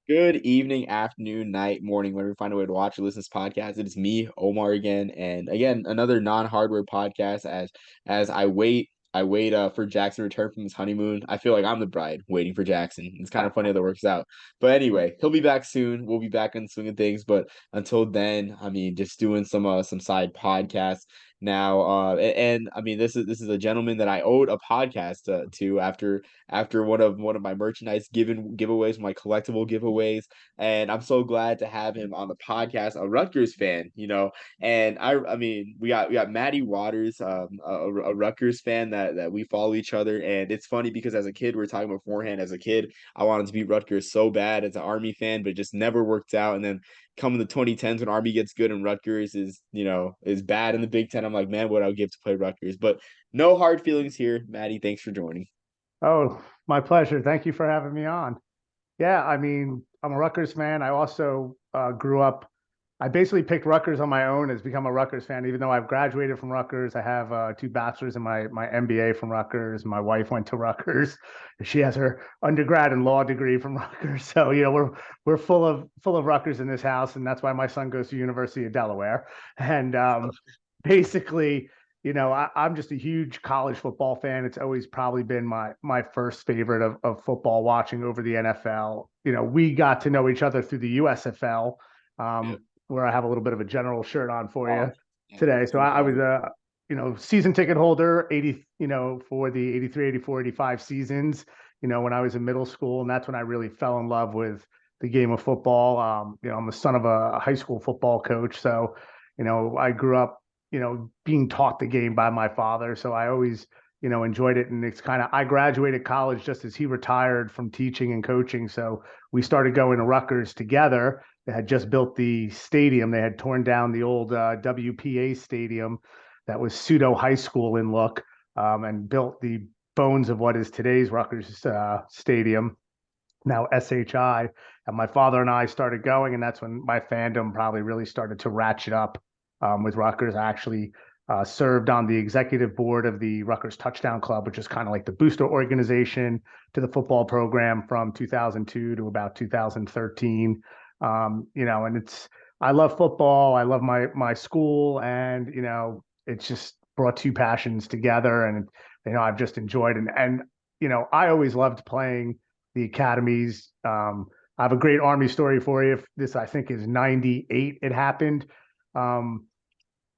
Good evening, afternoon, night, morning, whenever you find a way to watch or listen to this podcast. It is me, Omar, again, and again another non-hardware podcast. As I wait for Jackson to return from his honeymoon. I feel like I'm the bride waiting for Jackson. It's kind of funny how that works out. But anyway, he'll be back soon. We'll be back in the swing of things. But until then, I mean, just doing some side podcasts now. And I mean, this is a gentleman that I owed a podcast to after one of my merchandise giveaways, my collectible giveaways, and I'm so glad to have him on the podcast. A Rutgers fan, and I mean we got Matty Waters, a Rutgers fan that we follow each other, and it's funny because as a kid we were talking beforehand. As a kid, I wanted to beat Rutgers so bad as an Army fan, but it just never worked out. And then coming the 2010s when Army gets good and Rutgers is bad in the Big Ten, I'm like, man, what I'll give to play Rutgers. But no hard feelings here, Maddie. Thanks for joining. Oh, my pleasure. Thank you for having me on. Yeah, I mean, I'm a Rutgers fan. I also grew up. I basically picked Rutgers on my own as become a Rutgers fan, even though I've graduated from Rutgers. I have two bachelors and my MBA from Rutgers. My wife went to Rutgers. She has her undergrad and law degree from Rutgers. So we're full of Rutgers in this house, and that's why my son goes to University of Delaware. And basically, I'm just a huge college football fan. It's always probably been my first favorite of football watching over the NFL. We got to know each other through the USFL, Yeah. where I have a little bit of a general shirt on for Oh, you yeah. today. So No I was problem. a, season ticket holder, 80, for the 83, 84, 85 seasons, when I was in middle school. And that's when I really fell in love with the game of football. I'm the son of a high school football coach. So, I grew up being taught the game by my father. So I always, enjoyed it. And it's kind of, I graduated college just as he retired from teaching and coaching. So we started going to Rutgers together. They had just built the stadium. They had torn down the old WPA stadium that was pseudo high school in look, and built the bones of what is today's Rutgers stadium, now SHI. And my father and I started going, and that's when my fandom probably really started to ratchet up with Rutgers. I actually served on the executive board of the Rutgers Touchdown Club, which is kind of like the booster organization to the football program from 2002 to about 2013. And I love football. I love my school, and it's just brought two passions together, and I've just enjoyed and I always loved playing the academies. I have a great Army story for you. If this, I think, is '98. It happened. Um,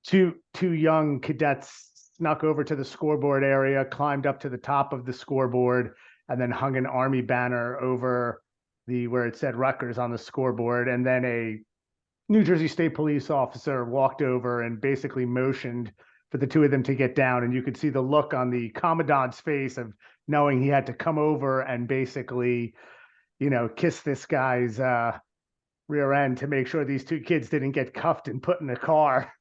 two young cadets snuck over to the scoreboard area, climbed up to the top of the scoreboard, and then hung an Army banner over the where it said Rutgers on the scoreboard. And then a New Jersey State Police officer walked over and basically motioned for the two of them to get down. And you could see the look on the commandant's face of knowing he had to come over and basically, kiss this guy's rear end to make sure these two kids didn't get cuffed and put in a car.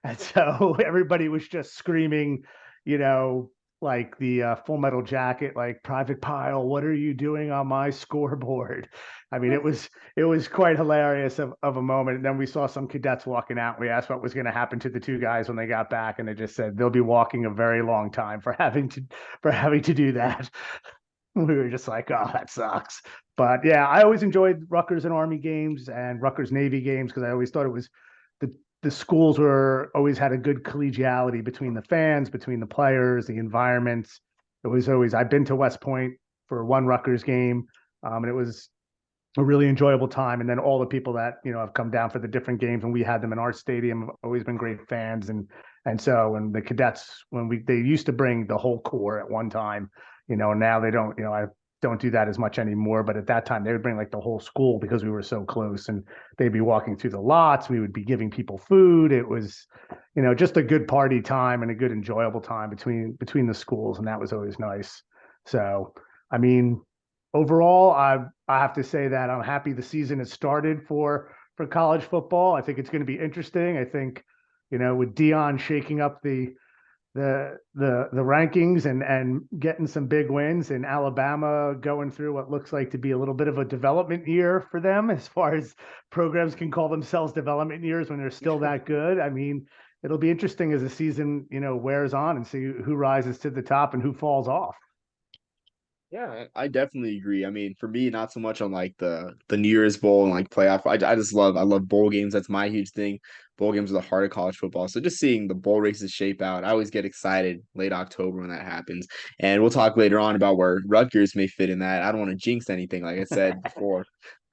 And so everybody was just screaming, you know, like the Full Metal Jacket, like Private Pile, what are you doing on my scoreboard? I mean, it was quite hilarious of a moment. And then we saw some cadets walking out. We asked what was going to happen to the two guys when they got back, and they just said they'll be walking a very long time for having to do that. We were just like, oh, that sucks. But yeah, I always enjoyed Rutgers and Army games and Rutgers Navy games because I always thought it was the schools were always had a good collegiality between the fans, between the players, the environments. It was always I've been to West Point for one Rutgers game, and it was a really enjoyable time. And then all the people that have come down for the different games, and we had them in our stadium, have always been great fans. And the cadets, when they used to bring the whole corps at one time, now they don't. I don't do that as much anymore. But at that time, they would bring like the whole school because we were so close, and they'd be walking through the lots. We would be giving people food. It was, just a good party time and a good enjoyable time between the schools, and that was always nice. So, I mean, overall, I have to say that I'm happy the season has started for college football. I think it's going to be interesting. I think, with Dion shaking up the rankings and getting some big wins, and Alabama going through what looks like to be a little bit of a development year for them, as far as programs can call themselves development years when they're still that good. I mean, it'll be interesting as the season wears on and see who rises to the top and who falls off. Yeah, I definitely agree. I mean, for me, not so much on like the New Year's Bowl and like playoff. I love bowl games. That's my huge thing. Bowl games are the heart of college football. So just seeing the bowl races shape out, I always get excited late October when that happens. And we'll talk later on about where Rutgers may fit in that. I don't want to jinx anything, like I said before,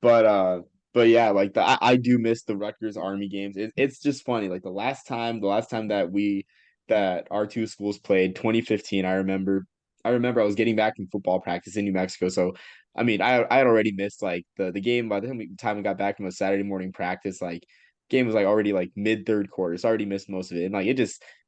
but but yeah, like I do miss the Rutgers Army games. It's just funny. Like the last time that our two schools played, 2015. I remember I was getting back from football practice in New Mexico. So, I mean, I had already missed like the game by the time we got back from a Saturday morning practice. Like, game was like already like mid third quarter. So I already missed most of it. And like it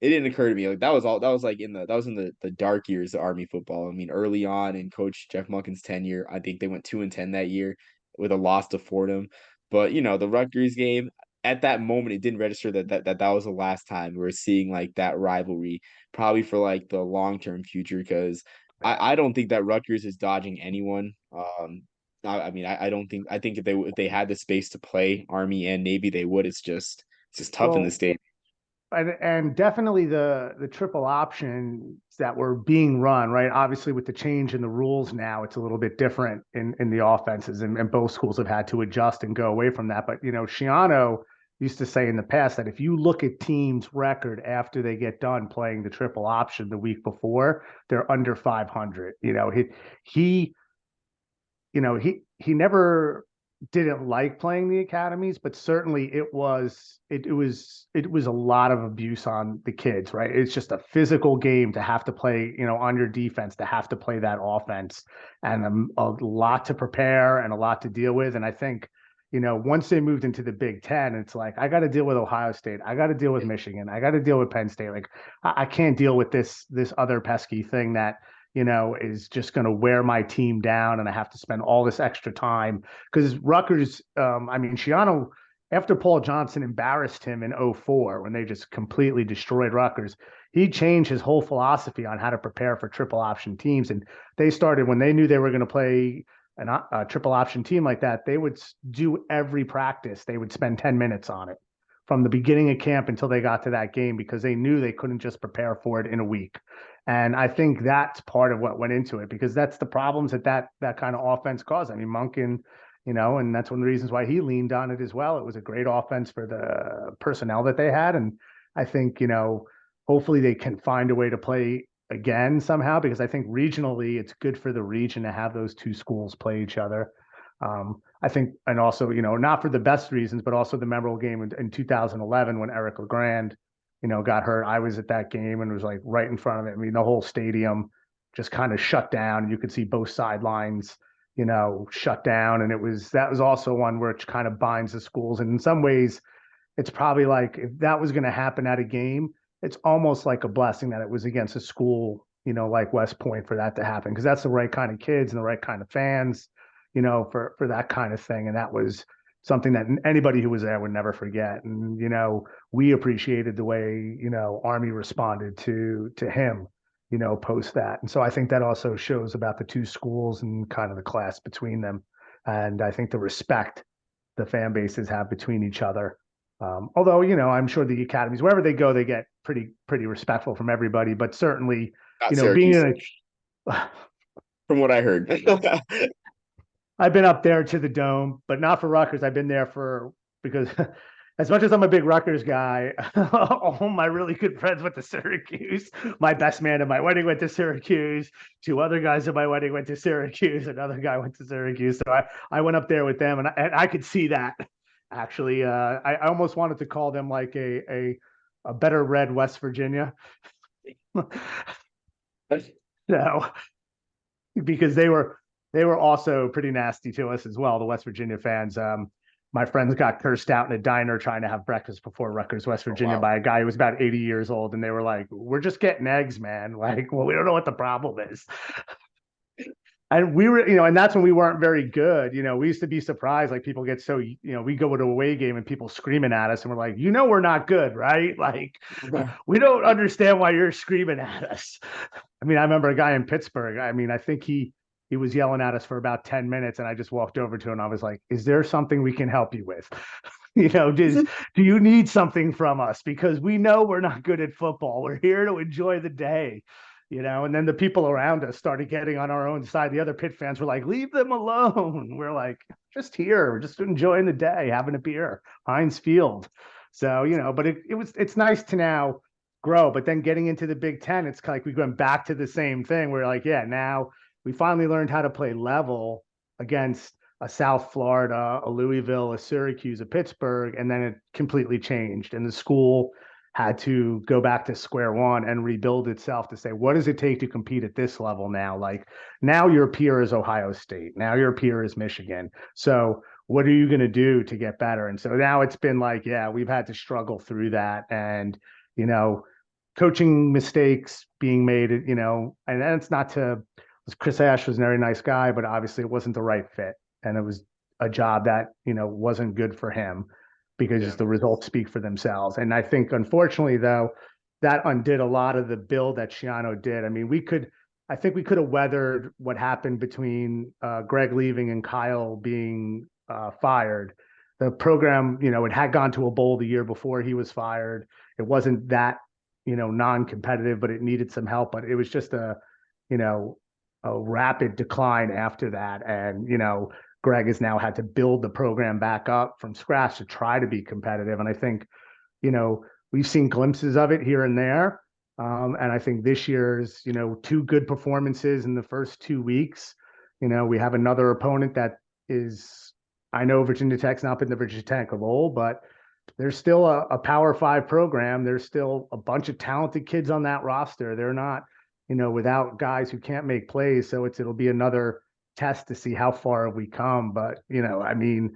didn't occur to me like that was like in the dark years of Army football. I mean, early on in Coach Jeff Monken's tenure, I think they went 2-10 that year with a loss to Fordham. But the Rutgers game at that moment, it didn't register that was the last time we were seeing like that rivalry, probably for like the long term future, because I don't think that Rutgers is dodging anyone. I mean, I don't think I think if they had the space to play Army and Navy, they would. It's just tough in the Well, state. and definitely the triple options that were being run, right? Obviously, with the change in the rules now, it's a little bit different in the offenses, and both schools have had to adjust and go away from that. But Shiano used to say in the past that if you look at teams' record after they get done playing the triple option the week before, they're under 500. He he never didn't like playing the academies, but certainly it was a lot of abuse on the kids, right? It's just a physical game to have to play, on your defense, to have to play that offense, and a lot to prepare and a lot to deal with. And I think, once they moved into the Big Ten, it's like I got to deal with Ohio State, I got to deal with Michigan, I got to deal with Penn State. Like I can't deal with this other pesky thing that is just going to wear my team down, and I have to spend all this extra time because Rutgers. I mean, Shiano, after Paul Johnson embarrassed him in '04 when they just completely destroyed Rutgers, he changed his whole philosophy on how to prepare for triple option teams, and they started when they knew they were going to play a triple option team like that. They would do every practice. They would spend 10 minutes on it from the beginning of camp until they got to that game because they knew they couldn't just prepare for it in a week. And I think that's part of what went into it because that's the problems that kind of offense caused. I mean, Monken, and that's one of the reasons why he leaned on it as well. It was a great offense for the personnel that they had. And I think, hopefully they can find a way to play again somehow because I think regionally it's good for the region to have those two schools play each other. I think, and also, not for the best reasons, but also the memorable game in 2011 when Eric LeGrand, got hurt. I was at that game and was like right in front of it. I mean, the whole stadium just kind of shut down. You could see both sidelines, shut down. And that was also one where it kind of binds the schools. And in some ways, it's probably like if that was going to happen at a game, it's almost like a blessing that it was against a school, like West Point for that to happen because that's the right kind of kids and the right kind of fans, for that kind of thing. And that was something that anybody who was there would never forget. And we appreciated the way Army responded to him, post that. And so I think that also shows about the two schools and kind of the class between them. And I think the respect the fan bases have between each other. Although I'm sure the academies wherever they go, they get pretty respectful from everybody. But certainly, Not being Syracuse, in a from what I heard. I've been up there to the dome, but not for Rutgers. I've been there because as much as I'm a big Rutgers guy, all my really good friends went to Syracuse. My best man at my wedding went to Syracuse. Two other guys at my wedding went to Syracuse. Another guy went to Syracuse. So I went up there with them, and I could see that. Actually, I almost wanted to call them like a better red West Virginia. No, because they were also pretty nasty to us as well, the West Virginia fans. My friends got cursed out in a diner trying to have breakfast before Rutgers, West Oh, Virginia, wow. by a guy who was about 80 years old, and they were like, "We're just getting eggs, man. Like, well, we don't know what the problem is." And we were, and that's when we weren't very good. We used to be surprised, like people get so, we go to a away game and people screaming at us, and we're like, we're not good, right? Like, we don't understand why you're screaming at us. I mean, I remember a guy in Pittsburgh. I mean, I think he was yelling at us for about 10 minutes, and I just walked over to him and I was like, "Is there something we can help you with? Do you need something from us? Because we know we're not good at football. We're here to enjoy the day." And then the people around us started getting on our own side. The other Pitt fans were like, leave them alone. We're like, just here, we're just enjoying the day, having a beer, Heinz Field. So, but it's nice to now grow. But then getting into the Big Ten, it's like we went back to the same thing. We're like, yeah, now we finally learned how to play level against a South Florida, a Louisville, a Syracuse, a Pittsburgh, and then it completely changed. And the school had to go back to square one and rebuild itself to say, what does it take to compete at this level now? Like now your peer is Ohio State. Now your peer is Michigan. So what are you going to do to get better? And so now it's been like, yeah, we've had to struggle through that. And, you know, coaching mistakes being made, and that's not to, Chris Ash was a very nice guy, but obviously it wasn't the right fit. And it was a job that, wasn't good for him because Yeah. the results speak for themselves. And I think, unfortunately, though, that undid a lot of the build that Shiano did. I mean, I think we could have weathered what happened between Greg leaving and Kyle being fired. The program, it had gone to a bowl the year before he was fired. It wasn't that, non-competitive, but it needed some help. But it was just you know, a rapid decline after that. And, Greg has now had to build the program back up from scratch to try to be competitive. And I think, we've seen glimpses of it here and there. And I think this year's, two good performances in the first 2 weeks. We have another opponent that is, I know Virginia Tech's not been the Virginia Tech of old, but there's still a Power Five program. There's still a bunch of talented kids on that roster. They're not, without guys who can't make plays. So it'll be another test to see how far we come. But I mean,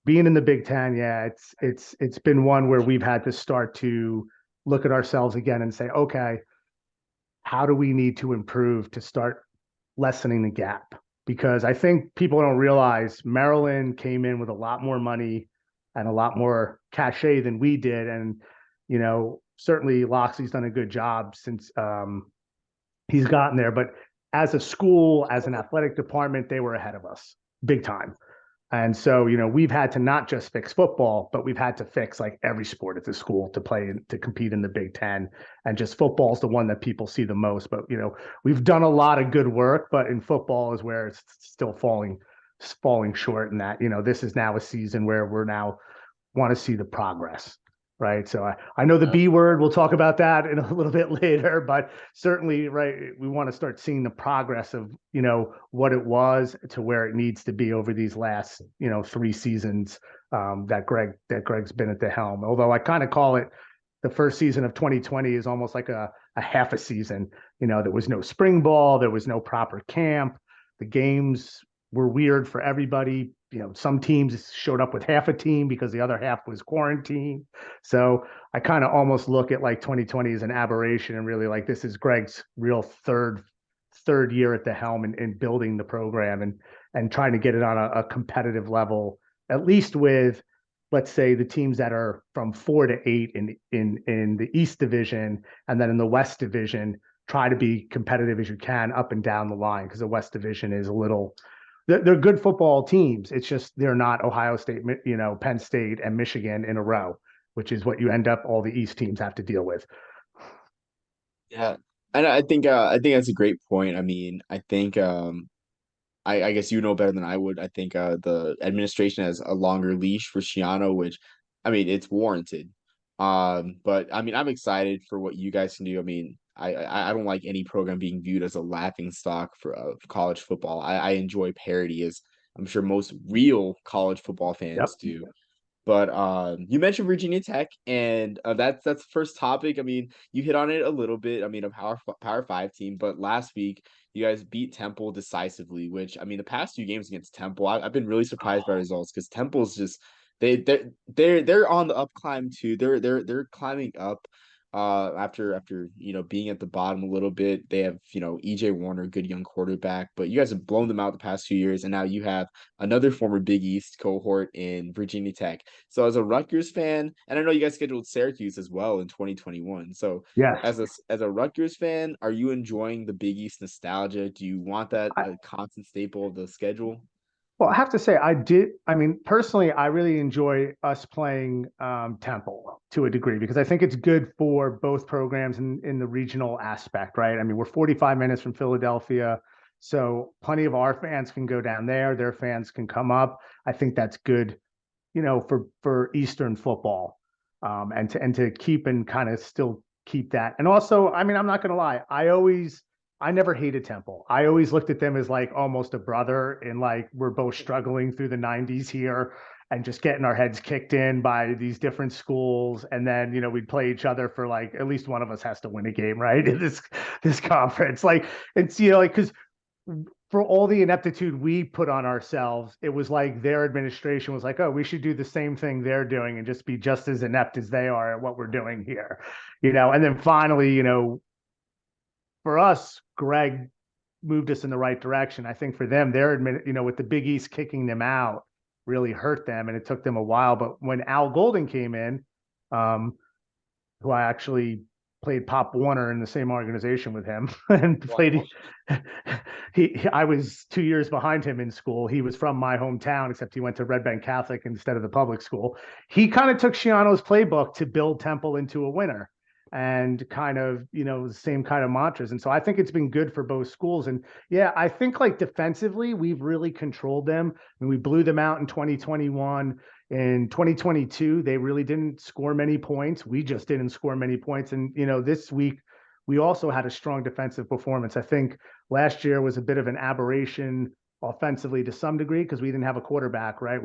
being in the Big Ten, yeah, it's been one where we've had to start to look at ourselves again and say, okay, how do we need to improve to start lessening the gap? Because I think people don't realize Maryland came in with a lot more money and a lot more cachet than we did. And, certainly Loxley's done a good job since he's gotten there. But as a school, as an athletic department, they were ahead of us big time. And so, we've had to not just fix football, but we've had to fix like every sport at the school to play to compete in the Big Ten. And just football is the one that people see the most. But we've done a lot of good work, but in football is where it's still falling short. And that this is now a season where we're now want to see the progress. Right. So I know the Yeah. B word, we'll talk about that in a little bit later, but certainly, right, we want to start seeing the progress of, what it was to where it needs to be over these last, 3 seasons that Greg's been at the helm. Although I kind of call it the first season of 2020 is almost like a half a season. There was no spring ball, there was no proper camp. The games were weird for everybody. Some teams showed up with half a team because the other half was quarantined. So I kind of almost look at like 2020 as an aberration and really like this is Greg's real third year at the helm in building the program and trying to get it on a competitive level, at least with, let's say, the teams that are from 4 to 8 in the East Division, and then in the West Division, try to be competitive as you can up and down the line because the West Division is a little. They're good football teams. It's just they're not Ohio State, Penn State, and Michigan in a row, which is what you end up all the East teams have to deal with. Yeah. And I think that's a great point. I mean, I think I guess you know better than I would. I think the administration has a longer leash for Shiano, which I mean it's warranted. But I mean I'm excited for what you guys can do. I mean, I don't like any program being viewed as a laughing stock for college football. I enjoy parody as I'm sure most real college football fans Yep. do. But you mentioned Virginia Tech, and that's the first topic. I mean, you hit on it a little bit. I mean, a Power Five team, but last week you guys beat Temple decisively. Which I mean, the past 2 games against Temple, I've been really surprised by results because Temple's just they're on the up climb too. They're climbing up. After being at the bottom a little bit, they have EJ Warner, good young quarterback, but you guys have blown them out the past 2 years, and now you have another former Big East cohort in Virginia Tech. So as a Rutgers fan, and I know you guys scheduled Syracuse as well in 2021. So Yes. as a Rutgers fan, are you enjoying the Big East nostalgia? Do you want that I, a constant staple of the schedule? Well, I have to say, I did. I mean, personally, I really enjoy us playing Temple to a degree because I think it's good for both programs in the regional aspect, right? I mean, we're 45 minutes from Philadelphia, so plenty of our fans can go down there. Their fans can come up. I think that's good, for Eastern football, and to keep and kind of still keep that. And also, I mean, I'm not going to lie, I never hated Temple. I always looked at them as like almost a brother, and like we're both struggling through the '90s here and just getting our heads kicked in by these different schools. And then, we'd play each other for like at least one of us has to win a game, right? In this conference. Like it's like because for all the ineptitude we put on ourselves, it was like their administration was like, oh, we should do the same thing they're doing and just be just as inept as they are at what we're doing here. And then finally, for us, Greg moved us in the right direction. I think for them, with the Big East kicking them out really hurt them, and it took them a while. But when Al Golden came in, um, who I actually played Pop Warner in the same organization with him and played. I was 2 years behind him in school. He was from my hometown, except he went to Red Bank Catholic instead of the public school. He kind of took Shiano's playbook to build Temple into a winner and kind of, the same kind of mantras. And so I think it's been good for both schools. And yeah, I think like defensively, we've really controlled them. I mean, we blew them out in 2021. In 2022, they really didn't score many points. We just didn't score many points. And, this week, we also had a strong defensive performance. I think last year was a bit of an aberration offensively to some degree because we didn't have a quarterback, right?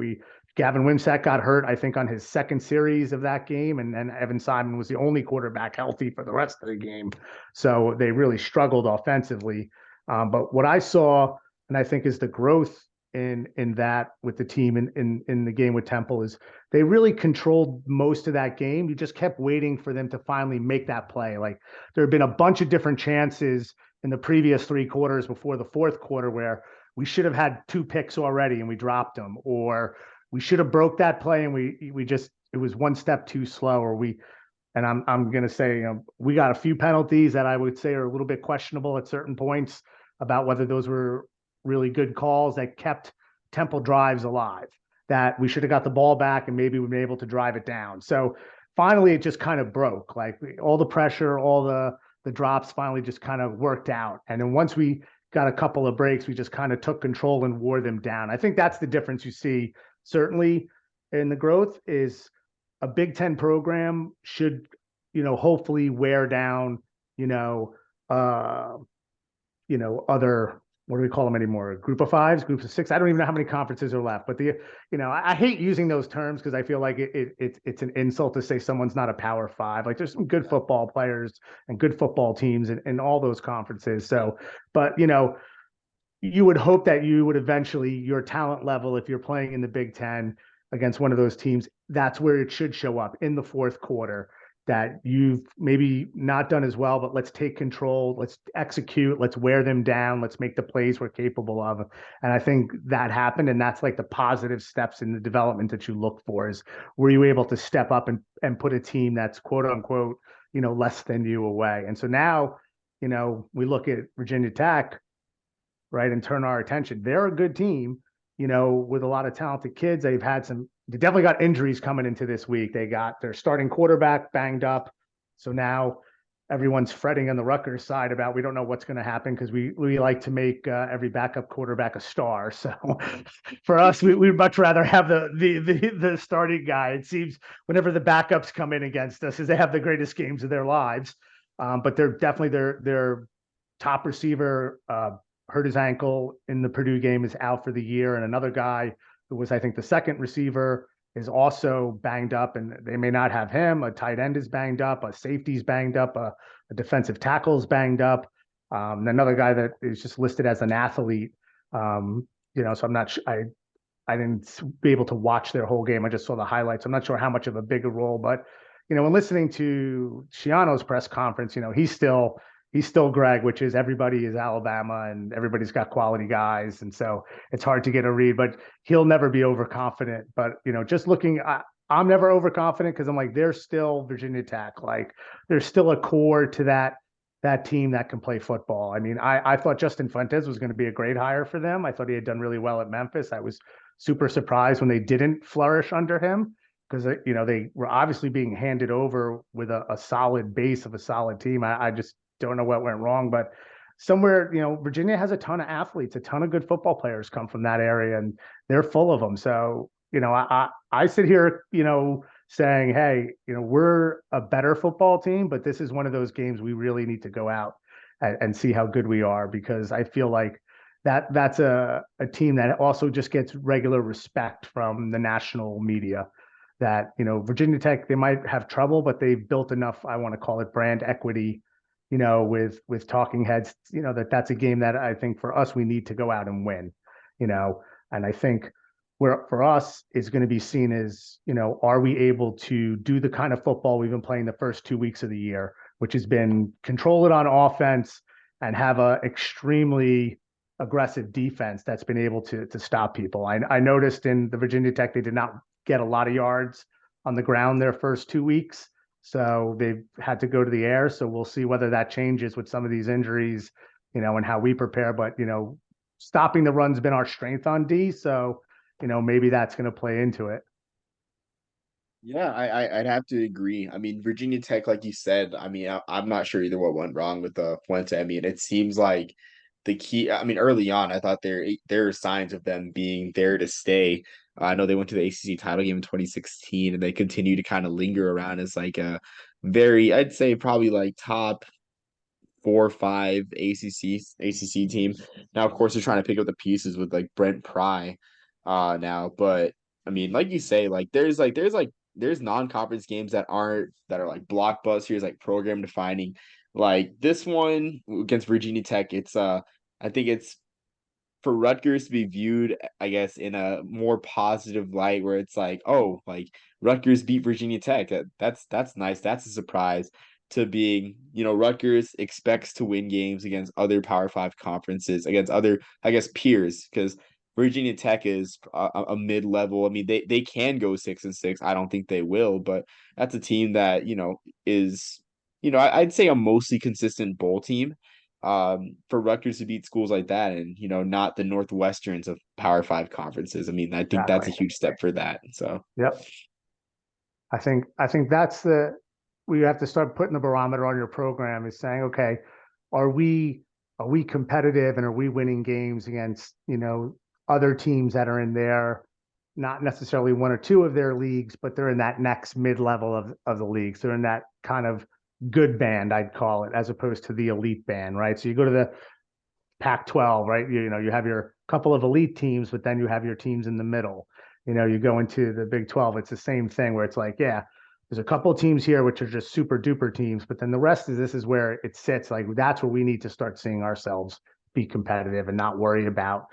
Gavin Wimsatt got hurt, I think, on his second series of that game, and then Evan Simon was the only quarterback healthy for the rest of the game. So they really struggled offensively. But what I saw, and I think is the growth in that with the team in the game with Temple is they really controlled most of that game. You just kept waiting for them to finally make that play. Like there have been a bunch of different chances in the previous three quarters before the fourth quarter where we should have had two picks already and we dropped them, or we should have broke that play and we just it was one step too slow, or I'm going to say, we got a few penalties that I would say are a little bit questionable at certain points about whether those were really good calls that kept Temple drives alive, that we should have got the ball back and maybe we've been able to drive it down. So finally, it just kind of broke. Like all the pressure, all the drops finally just kind of worked out. And then once we got a couple of breaks, we just kind of took control and wore them down. I think that's the difference you see certainly in the growth is a Big Ten program should, hopefully wear down, uh, other, what do we call them anymore? Group of fives, groups of six. I don't even know how many conferences are left, but I hate using those terms because I feel like it's an insult to say someone's not a power five. Like there's some good football players and good football teams in all those conferences. So, but you would hope that you would eventually your talent level, if you're playing in the Big Ten against one of those teams, that's where it should show up in the fourth quarter. That you've maybe not done as well, but let's take control, let's execute, let's wear them down, let's make the plays we're capable of. And I think that happened. And that's like the positive steps in the development that you look for is were you able to step up and put a team that's quote unquote, less than you away. And so now, we look at Virginia Tech, right, and turn our attention. They're a good team, with a lot of talented kids. They definitely got injuries coming into this week. They got their starting quarterback banged up. So now everyone's fretting on the Rutgers side about we don't know what's going to happen because we like to make every backup quarterback a star. So for us, we'd much rather have the starting guy. It seems whenever the backups come in against us, is they have the greatest games of their lives. But they're definitely their top receiver hurt his ankle in the Purdue game, is out for the year, and another guy who was, I think, the second receiver is also banged up, and they may not have him. A tight end is banged up, a safety's banged up, a defensive tackle's banged up. Another guy that is just listed as an athlete. So I'm not. I didn't be able to watch their whole game. I just saw the highlights. I'm not sure how much of a bigger role, but when listening to Shiano's press conference, he's still Greg, which is everybody is Alabama and everybody's got quality guys. And so it's hard to get a read, but he'll never be overconfident. But, just looking, I'm never overconfident because I'm like, they're still Virginia Tech. Like there's still a core to that that team that can play football. I mean, I thought Justin Fuentes was going to be a great hire for them. I thought he had done really well at Memphis. I was super surprised when they didn't flourish under him because they were obviously being handed over with a solid base of a solid team. I just don't know what went wrong, but somewhere Virginia has a ton of athletes, a ton of good football players come from that area, and they're full of them. So I sit here saying, hey, we're a better football team, but this is one of those games we really need to go out and see how good we are, because I feel like that's a team that also just gets regular respect from the national media. That Virginia Tech, they might have trouble, but they've built enough, I want to call it brand equity, with talking heads, that's a game that I think for us we need to go out and win, and I think where for us is going to be seen as, are we able to do the kind of football we've been playing the first 2 weeks of the year, which has been control it on offense and have a extremely aggressive defense that's been able to stop people. I noticed in the Virginia Tech, they did not get a lot of yards on the ground their first 2 weeks. So they've had to go to the air. So we'll see whether that changes with some of these injuries, and how we prepare. But, stopping the run's been our strength on D. So, maybe that's going to play into it. Yeah, I'd have to agree. I mean, Virginia Tech, like you said, I mean, I'm not sure either what went wrong with the Fuente. I mean, it seems like the key. I mean, early on, I thought there are signs of them being there to stay. I know they went to the ACC title game in 2016, and they continue to kind of linger around as like a very, I'd say probably like top 4 or 5 ACC team. Now, of course, they're trying to pick up the pieces with like Brent Pry, now. But I mean, like you say, there's non-conference games that are like blockbusters, like program defining. Like this one against Virginia Tech, I think it's for Rutgers to be viewed, I guess, in a more positive light, where it's like, oh, like Rutgers beat Virginia Tech. That's nice. That's a surprise. To being, Rutgers expects to win games against other Power Five conferences, against other, I guess, peers, because Virginia Tech is a mid-level. I mean, they can go 6-6. I don't think they will, but that's a team that is, I'd say a mostly consistent bowl team, for Rutgers to beat schools like that, and not the Northwesterns of Power Five conferences. I mean, I think that's Exactly. a huge step for that. So Yep. I think that's the where you have to start putting the barometer on your program, is saying, okay, are we are we competitive, and are we winning games against, other teams that are in there, not necessarily one or two of their leagues, but they're in that next mid-level of the leagues. They're in that kind of good band, I'd call it, as opposed to the elite band, right? So you go to the Pac-12, right? You have your couple of elite teams, but then you have your teams in the middle. You go into the Big 12, it's the same thing where it's like, yeah, there's a couple of teams here which are just super duper teams, but then the rest is this is where it sits. Like that's where we need to start seeing ourselves be competitive and not worry about,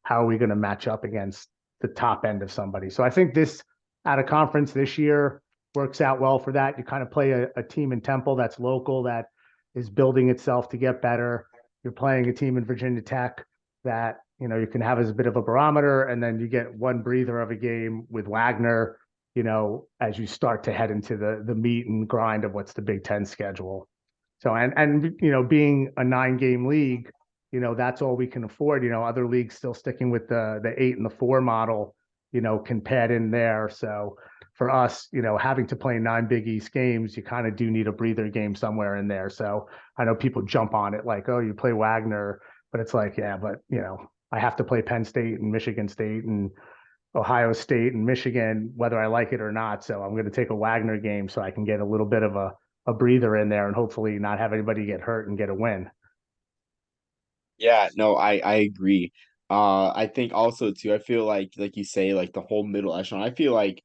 how are we going to match up against the top end of somebody. So I think this out of conference this year works out well for that. You kind of play a team in Temple that's local, that is building itself to get better. You're playing a team in Virginia Tech that you can have as a bit of a barometer, and then you get one breather of a game with Wagner. As you start to head into the meat and grind of what's the Big Ten schedule. So and being a 9 game league, that's all we can afford. Other leagues still sticking with the 8 and the 4 model, can pad in there. So for us, having to play 9 Big East games, you kind of do need a breather game somewhere in there. So I know people jump on it like, oh, you play Wagner, but it's like, yeah, but I have to play Penn State and Michigan State and Ohio State and Michigan, whether I like it or not. So I'm going to take a Wagner game so I can get a little bit of a breather in there and hopefully not have anybody get hurt and get a win. yeah, no, I agree. I think also too, I feel like you say, like the whole middle echelon. I feel like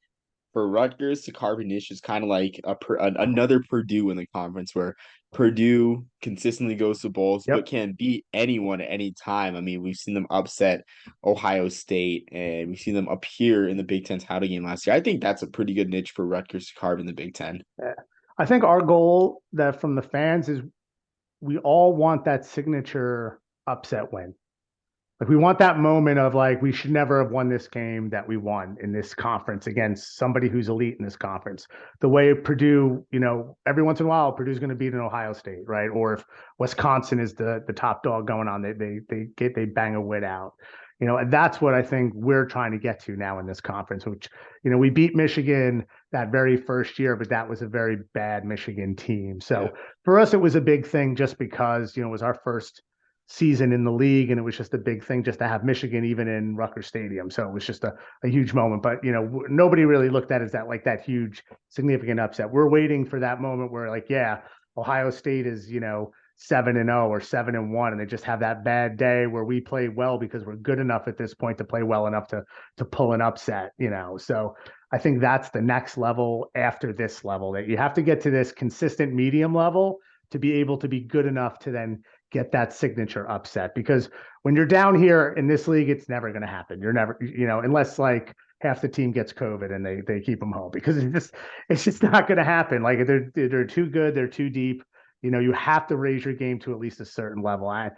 for Rutgers to carve a niche is kind of like another Purdue in the conference, where Purdue consistently goes to bowls but Yep. can beat anyone at any time. I mean, we've seen them upset Ohio State, and we've seen them appear in the Big Ten title game last year. I think that's a pretty good niche for Rutgers to carve in the Big Ten. Yeah. I think our goal that from the fans is we all want that signature upset win. Like we want that moment of like we should never have won this game that we won in this conference against somebody who's elite in this conference. The way Purdue, every once in a while Purdue's going to beat an Ohio State, right? Or if Wisconsin is the top dog going on, they bang a win out. And that's what I think we're trying to get to now in this conference, which, we beat Michigan that very first year, but that was a very bad Michigan team. Yeah. So for us, it was a big thing just because, it was our first season in the league, and it was just a big thing just to have Michigan even in Rutgers Stadium. So it was just a huge moment. But nobody really looked at it as that huge significant upset. We're waiting for that moment where like, yeah, Ohio State is 7-0 or 7-1, and they just have that bad day where we play well because we're good enough at this point to play well enough to pull an upset. So I think that's the next level after this level, that you have to get to this consistent medium level to be able to be good enough to then get that signature upset. Because when you're down here in this league, it's never going to happen. You're never, unless like half the team gets COVID and they keep them home, because it's just not going to happen. Like they're too good, they're too deep. You have to raise your game to at least a certain level. I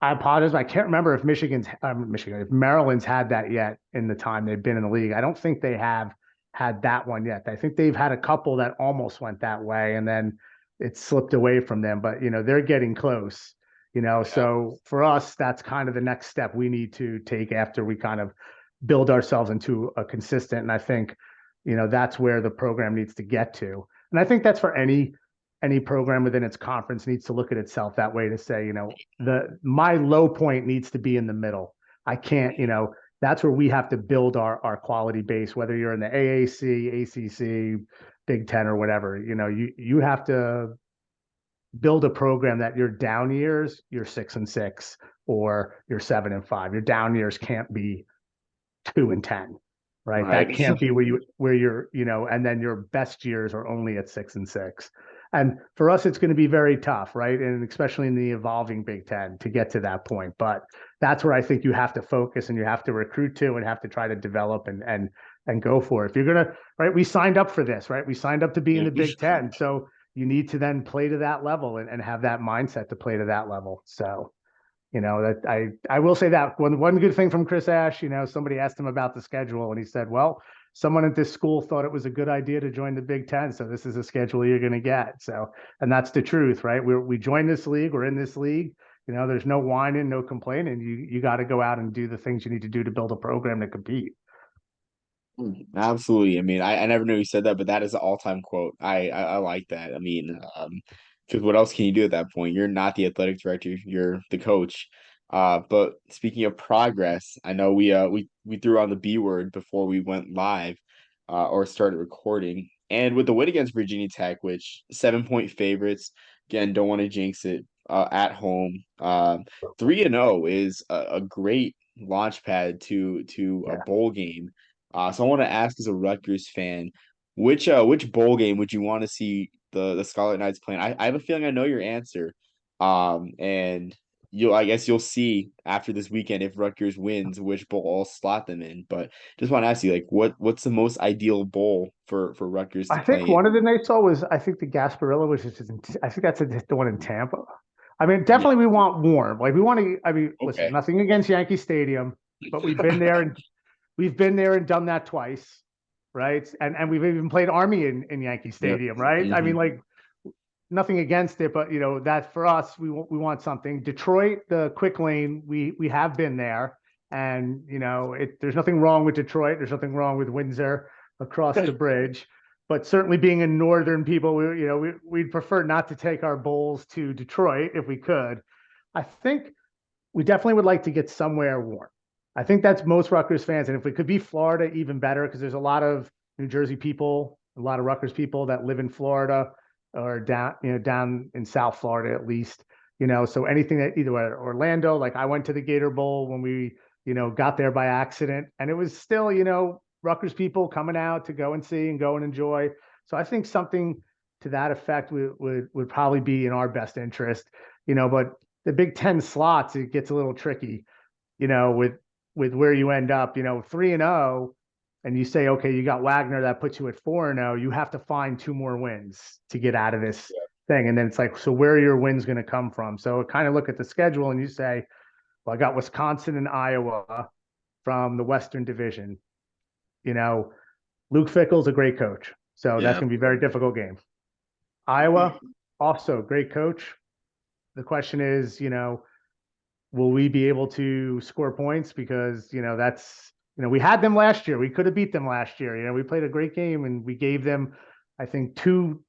I apologize. I can't remember if if Maryland's had that yet in the time they've been in the league. I don't think they have had that one yet. I think they've had a couple that almost went that way, and then it slipped away from them. But they're getting close. Yeah. So for us, that's kind of the next step we need to take after we kind of build ourselves into a consistent. And I think, that's where the program needs to get to. And I think that's for any program within its conference needs to look at itself that way, to say, my low point needs to be in the middle. I can't, that's where we have to build our quality base, whether you're in the AAC, ACC, Big Ten, or whatever. You have to build a program that your down years, you're 6-6, or you're 7-5. Your down years can't be 2-10, right? That Right. can't be where you're, and then your best years are only at 6-6. And for us, it's going to be very tough, right? And especially in the evolving Big Ten to get to that point. But that's where I think you have to focus and you have to recruit to and have to try to develop and go for it. If you're gonna, right, we signed up for this, right? We signed up to be in Yeah. the Big Ten. So you need to then play to that level and have that mindset to play to that level. So that I will say that one good thing from Chris Ash, somebody asked him about the schedule and he said, well, someone at this school thought it was a good idea to join the Big Ten, so this is a schedule you're going to get. So, and that's the truth, right? We joined this league, we're in this league. There's no whining, no complaining. You got to go out and do the things you need to do to build a program to compete. Absolutely. I mean, I never knew you said that, but that is an all-time quote. I like that. I mean, because what else can you do at that point? You're not the athletic director, you're the coach. But speaking of progress, I know we threw on the B word before we went live, or started recording. And with the win against Virginia Tech, which 7-point favorites, again, don't want to jinx it, at home. 3-0 is a great launch pad to a Yeah. bowl game. So I want to ask, as a Rutgers fan, which bowl game would you want to see the Scarlet Knights playing? I have a feeling I know your answer. And I guess you'll see after this weekend, if Rutgers wins, which bowl I'll slot them in. But just want to ask you, like, what's the most ideal bowl for Rutgers to I think play in? one of the nights saw was, I think, the Gasparilla, which is I think that's the one in Tampa. I mean, Yeah. definitely we want warm. Like we want to. I mean, listen, Okay. nothing against Yankee Stadium, but we've been there and done that twice, right? And we've even played Army in Yankee Yep. Stadium, right? I mean, Hmm. like nothing against it, but that for us, we want something. Detroit, the quick lane, we have been there, and there's nothing wrong with Detroit. There's nothing wrong with Windsor across the bridge, but certainly being in northern people, we'd prefer not to take our bowls to Detroit if we could. I think we definitely would like to get somewhere warm. I think that's most Rutgers fans, and if we could be Florida, even better, because there's a lot of New Jersey people, a lot of Rutgers people that live in Florida or down in South Florida at least. So anything that either Orlando, like I went to the Gator Bowl when we got there by accident, and it was still Rutgers people coming out to go and see and go and enjoy. So I think something to that effect would probably be in our best interest. But the Big Ten slots, it gets a little tricky, with where you end up, 3-0, and you say, okay, you got Wagner that puts you at 4-0. You have to find two more wins to get out of this thing. And then it's like, so where are your wins going to come from? So kind of look at the schedule and you say, well, I got Wisconsin and Iowa from the Western Division. You know, Luke Fickell's a great coach. So that's Yeah. going to be a very difficult game. Iowa, also great coach. The question is, will we be able to score points? Because, we had them last year. We could have beat them last year. We played a great game and we gave them, I think, two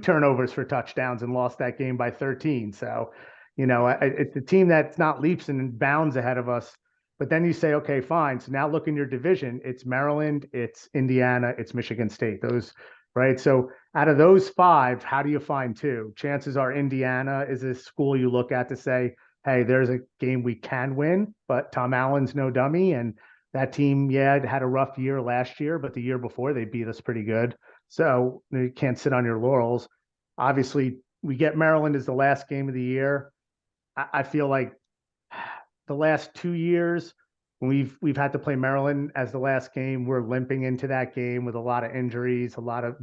turnovers for touchdowns and lost that game by 13. So, it's a team that's not leaps and bounds ahead of us. But then you say, okay, fine. So now look in your division. It's Maryland, it's Indiana, it's Michigan State. Those, right? So out of those five, how do you find two? Chances are Indiana is a school you look at to say, hey, there's a game we can win, but Tom Allen's no dummy. And that team, yeah, had a rough year last year, but the year before they beat us pretty good. So you can't sit on your laurels. Obviously, we get Maryland as the last game of the year. I feel like the last 2 years, when we've had to play Maryland as the last game, we're limping into that game with a lot of injuries, a lot of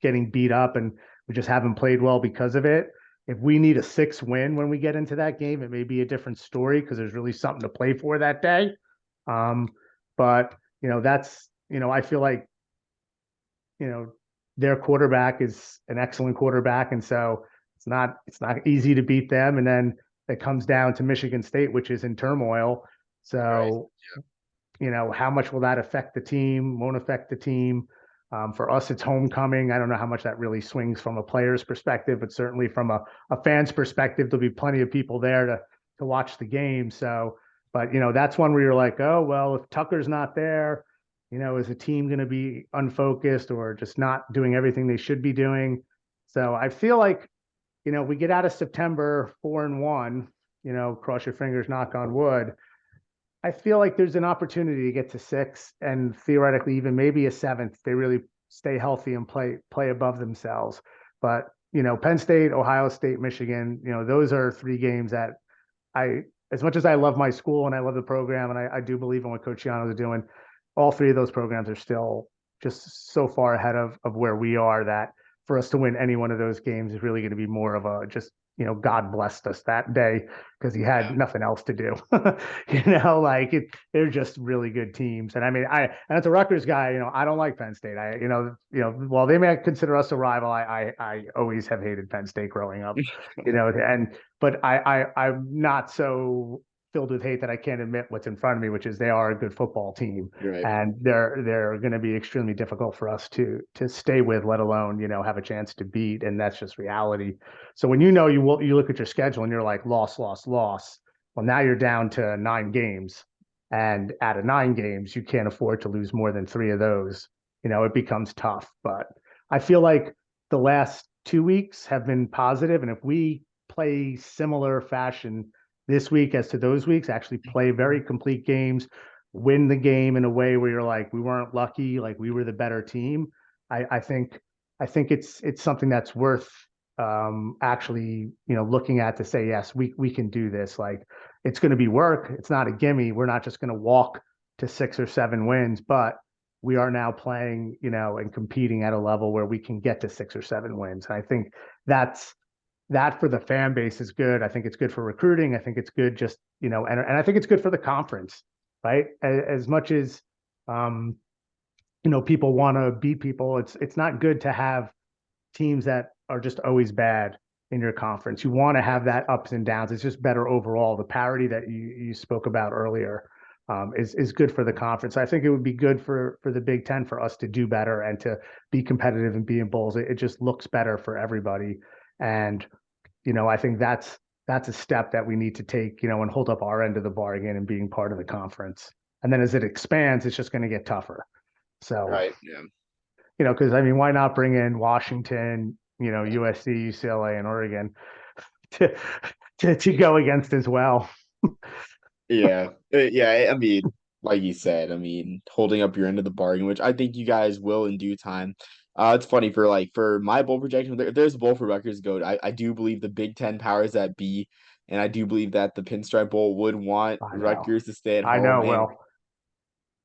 getting beat up, and we just haven't played well because of it. If we need a 6 win when we get into that game, it may be a different story because there's really something to play for that day. Um, but I feel like you know their quarterback is an excellent quarterback, and so it's not easy to beat them. And then it comes down to Michigan State, which is in turmoil. Right. So how much will that affect the team? Won't affect the team. For us, it's homecoming. I don't know how much that really swings from a player's perspective, but certainly from a fan's perspective, there'll be plenty of people there to watch the game. So, but that's one where you're like, oh well, if Tucker's not there, is the team going to be unfocused or just not doing everything they should be doing? So I feel like we get out of September 4-1. Cross your fingers, knock on wood. I feel like there's an opportunity to get to 6 and theoretically even maybe a 7th. They really stay healthy and play above themselves. But Penn State, Ohio State, Michigan, those are 3 games that as much as I love my school and I love the program and I do believe in what Coach Yano is doing, all 3 of those programs are still just so far ahead of where we are that for us to win any one of those games is really going to be more of a just God blessed us that day because he had Yeah. nothing else to do. They're just really good teams. And I mean, and as a Rutgers guy, I don't like Penn State. While they may consider us a rival, I always have hated Penn State growing up. But I'm not so filled with hate that I can't admit what's in front of me, which is they are a good football team, Right. and they're going to be extremely difficult for us to stay with, let alone have a chance to beat, and that's just reality. So when you look at your schedule and you're like loss, loss, loss. Well, now you're down to 9 games, and out of 9 games, you can't afford to lose more than 3 of those. It becomes tough. But I feel like the last 2 weeks have been positive, and if we play similar fashion this week as to those weeks, actually play very complete games, win the game in a way where you're like, we weren't lucky, like we were the better team. I think it's something that's worth actually looking at to say yes, we can do this. Like it's going to be work. It's not a gimme. We're not just going to walk to 6 or 7 wins, but we are now playing and competing at a level where we can get to 6 or 7 wins. And I think that's that for the fan base is good. I think it's good for recruiting. I think it's good just, and I think it's good for the conference, right? As much as, um, people want to beat people, it's not good to have teams that are just always bad in your conference. You want to have that ups and downs. It's just better overall. The parity that you spoke about earlier is good for the conference. I think it would be good for the Big Ten for us to do better and to be competitive and be in bowls. It just looks better for everybody. And I think that's a step that we need to take, and hold up our end of the bargain and being part of the conference. And then as it expands, it's just going to get tougher. So, Right. Yeah. because I mean, why not bring in Washington, USC, UCLA, and Oregon to to go against as well? Yeah. Yeah. I mean, like you said, I mean, holding up your end of the bargain, which I think you guys will in due time. It's funny for my bowl projection. There's a bowl for Rutgers go. I do believe the Big Ten powers that be, and I do believe that the Pinstripe Bowl would want I know, Rutgers to stay at I home, know. and Well,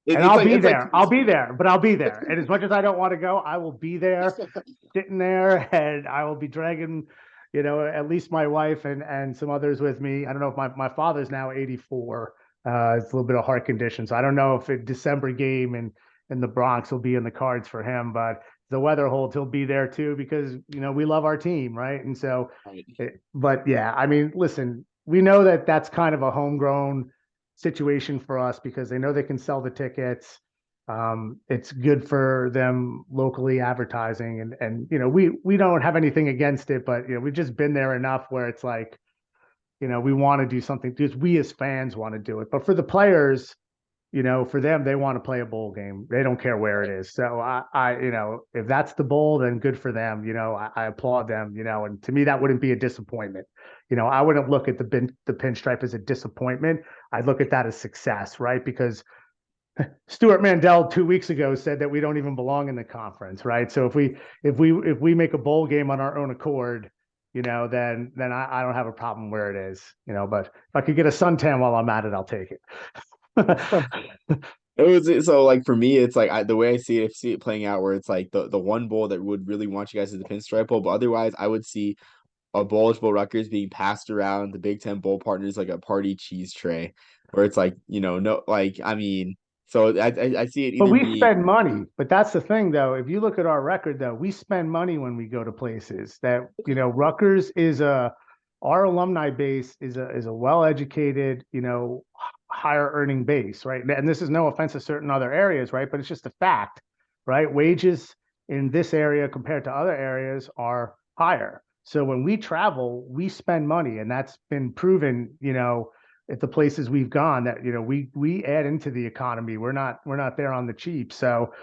and it's I'll like be it's like there. I'll be there, but I'll be there. And as much as I don't want to go, I will be there, sitting there, and I will be dragging. at least my wife and some others with me. I don't know if my father's now 84. It's a little bit of heart condition, so I don't know if a December game in the Bronx will be in the cards for him. But the weather holds, he'll be there too because we love our team, right? And so, Right. but yeah, I mean, listen, we know that that's kind of a homegrown situation for us because they know they can sell the tickets. It's good for them locally advertising, and we don't have anything against it, but we've just been there enough where it's like we want to do something because we as fans want to do it. But for the players, for them, they want to play a bowl game. They don't care where it Right. is. So if that's the bowl, then good for them. I applaud them. And to me, that wouldn't be a disappointment. I wouldn't look at the pinstripe as a disappointment. I'd look at that as success, right? Because Stuart Mandel 2 weeks ago said that we don't even belong in the conference, right? So if we make a bowl game on our own accord, then I don't have a problem where it is, But if I could get a suntan while I'm at it, I'll take it. It was so like for me, it's like the way I see it playing out, where it's like the one bowl that would really want you guys is the Pinstripe Bowl, but otherwise, I would see a Bulge Bowl Rutgers being passed around the Big Ten bowl partners like a party cheese tray, where it's like no, like I mean, so I see it But either we be spend money. But that's the thing, though. If you look at our record, though, we spend money when we go to places. That Rutgers is our alumni base is a well-educated, higher earning base, right? And this is no offense to certain other areas, right? But it's just a fact, right? Wages in this area compared to other areas are higher. So when we travel, we spend money, and that's been proven, at the places we've gone that we add into the economy. We're not there on the cheap. So,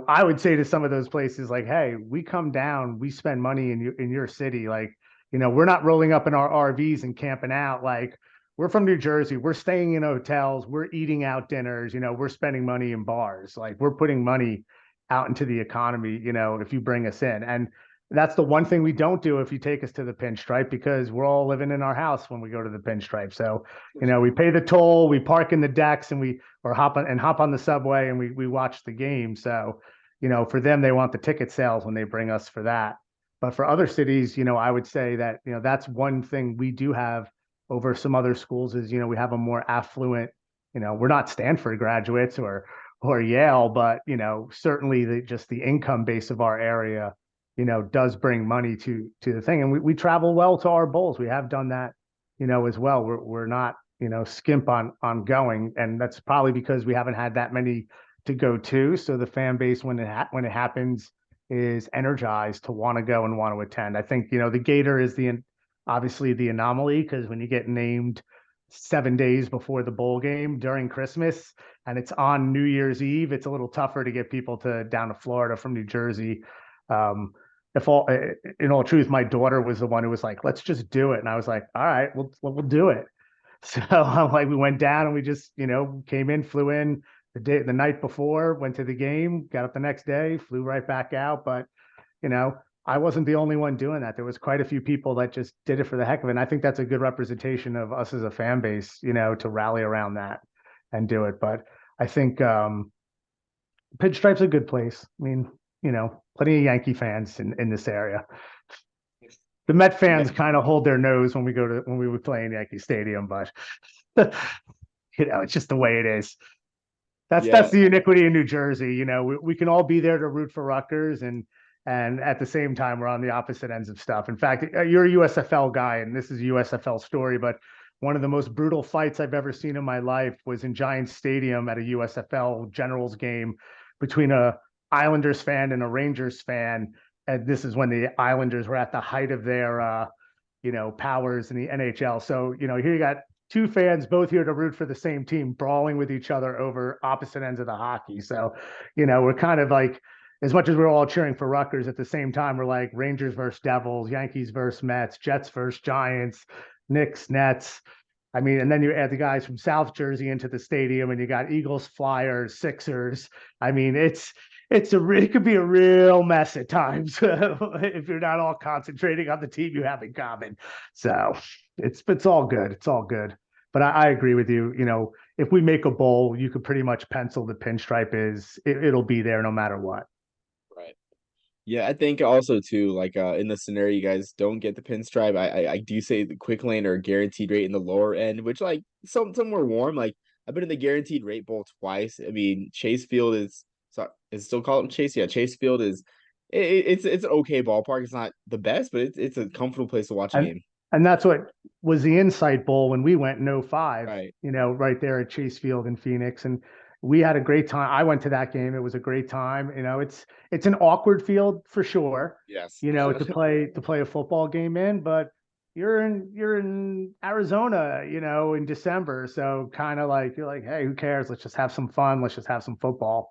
I would say to some of those places like, hey, we come down, we spend money in your city. Like, we're not rolling up in our RVs and camping out. Like, we're from New Jersey. We're staying in hotels. We're eating out dinners. We're spending money in bars. Like, we're putting money out into the economy. If you bring us in, and that's the one thing we don't do if you take us to the pinstripe because we're all living in our house when we go to the pinstripe. So we pay the toll, we park in the decks, and we or hop on the subway, and we watch the game. So, for them, they want the ticket sales when they bring us for that. But for other cities, I would say that that's one thing we do have over some other schools is we have a more affluent. We're not Stanford graduates or Yale, but certainly just the income base of our area, does bring money to the thing, and we travel well to our bowls. We have done that, as well. We're not skimp on going, and that's probably because we haven't had that many to go to. So the fan base when it happens is energized to want to go and want to attend. I think the Gator is obviously the anomaly because when you get named 7 days before the bowl game during Christmas and it's on New Year's Eve, it's a little tougher to get people down to Florida from New Jersey. Um, if all in all truth, my daughter was the one who was like, "Let's just do it," and I was like, "All right, we'll do it." So I'm like, we went down and we just, came in, flew in the night before, went to the game, got up the next day, flew right back out. But, you know, I wasn't the only one doing that. There was quite a few people that just did it for the heck of it. And I think that's a good representation of us as a fan base, to rally around that and do it. But I think Pinstripe's a good place. I mean, plenty of Yankee fans in this area. The Met yeah, fans kind of hold their nose when we would play in Yankee Stadium, but it's just the way it is. That's yeah, the iniquity in New Jersey. We can all be there to root for Rutgers, and at the same time we're on the opposite ends of stuff. In fact, you're a USFL guy, and this is a USFL story, but one of the most brutal fights I've ever seen in my life was in Giants Stadium at a USFL Generals game between a Islanders fan and a Rangers fan. And this is when the Islanders were at the height of their powers in the NHL. So, here you got two fans both here to root for the same team, brawling with each other over opposite ends of the hockey. So, we're kind of like, as much as we're all cheering for Rutgers, at the same time, we're like Rangers versus Devils, Yankees versus Mets, Jets versus Giants, Knicks, Nets. I mean, and then you add the guys from South Jersey into the stadium, and you got Eagles, Flyers, Sixers. I mean, it could be a real mess at times if you're not all concentrating on the team you have in common. So it's all good. It's all good. But I agree with you. If we make a bowl, you could pretty much pencil the pinstripe it'll be there no matter what. right. Yeah, I think also too, like in the scenario you guys don't get the pinstripe, I do say the quick lane or guaranteed rate in the lower end, which like some were warm. Like I've been in the guaranteed rate bowl twice. I mean, Chase Field is still called Chase. Yeah, Chase Field is it's an okay ballpark. It's not the best, but it's a comfortable place to watch a And game. and that's what was the Insight Bowl when we went in '05, Right. right there at Chase Field in Phoenix. And we had a great time. I went to that game. It was a great time. It's an awkward field for sure, Yes. to play a football game in, but you're in Arizona, in December. So kind of like you're like, hey, who cares? Let's just have some fun. Let's just have some football.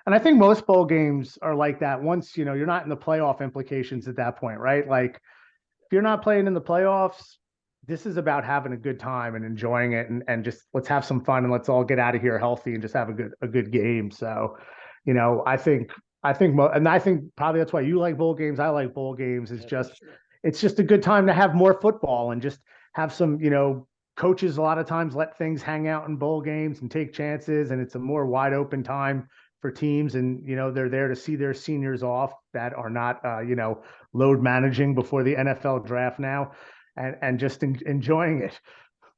And I think most bowl games are like that once, you're not in the playoff implications at that point, right? Like if you're not playing in the playoffs, this is about having a good time and enjoying it, and just let's have some fun and let's all get out of here healthy and just have a good game. So, and I think probably that's why you like bowl games. I like bowl games. Yeah, for sure. It's just a good time to have more football and just have some, coaches a lot of times let things hang out in bowl games and take chances, and it's a more wide open time for teams, and they're there to see their seniors off that are not load managing before the NFL draft now, and just enjoying it.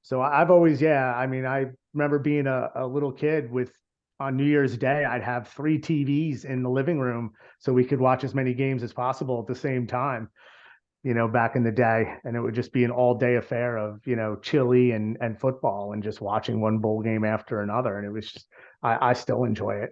So I've always, yeah, I mean, I remember being a little kid with on New Year's Day, I'd have three TVs in the living room so we could watch as many games as possible at the same time, back in the day. And it would just be an all day affair of, chili and football and just watching one bowl game after another. And it was just, I still enjoy it.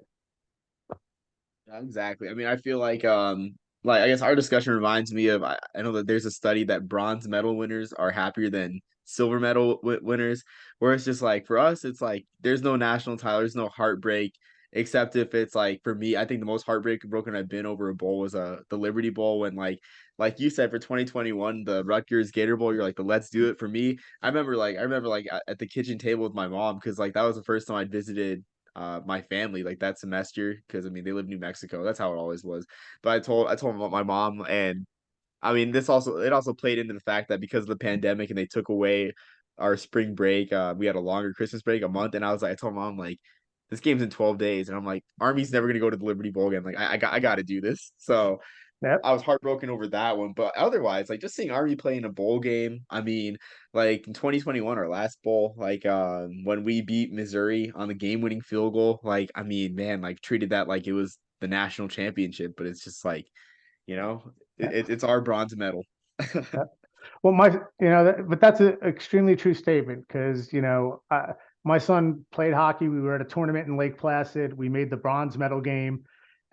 Yeah, exactly. I mean, I feel like I guess our discussion reminds me of I know that there's a study that bronze medal winners are happier than silver medal winners, where it's just like for us, it's like there's no national title, there's no heartbreak, except if it's like for me, I think the most heartbroken I've been over a bowl was the Liberty Bowl when like you said for 2021 the Rutgers Gator Bowl, you're like the let's do it for me. I remember like at the kitchen table with my mom because like that was the first time I'd visited my family like that semester because I mean they live in New Mexico. That's how it always was. But I told my mom, and I mean it also played into the fact that because of the pandemic and they took away our spring break, we had a longer Christmas break, a month, and I told mom like this game's in 12 days, and I'm like Army's never gonna go to the Liberty Bowl again. Like I got to do this. So Yep. I was heartbroken over that one, but otherwise, like just seeing Army play in a bowl game. I mean, like in 2021, our last bowl, like when we beat Missouri on the game-winning field goal, like I mean, man, like treated that like it was the national championship, but it's just like, you know, it's our bronze medal. Well, but that's an extremely true statement because, my son played hockey. We were at a tournament in Lake Placid. We made the bronze medal game.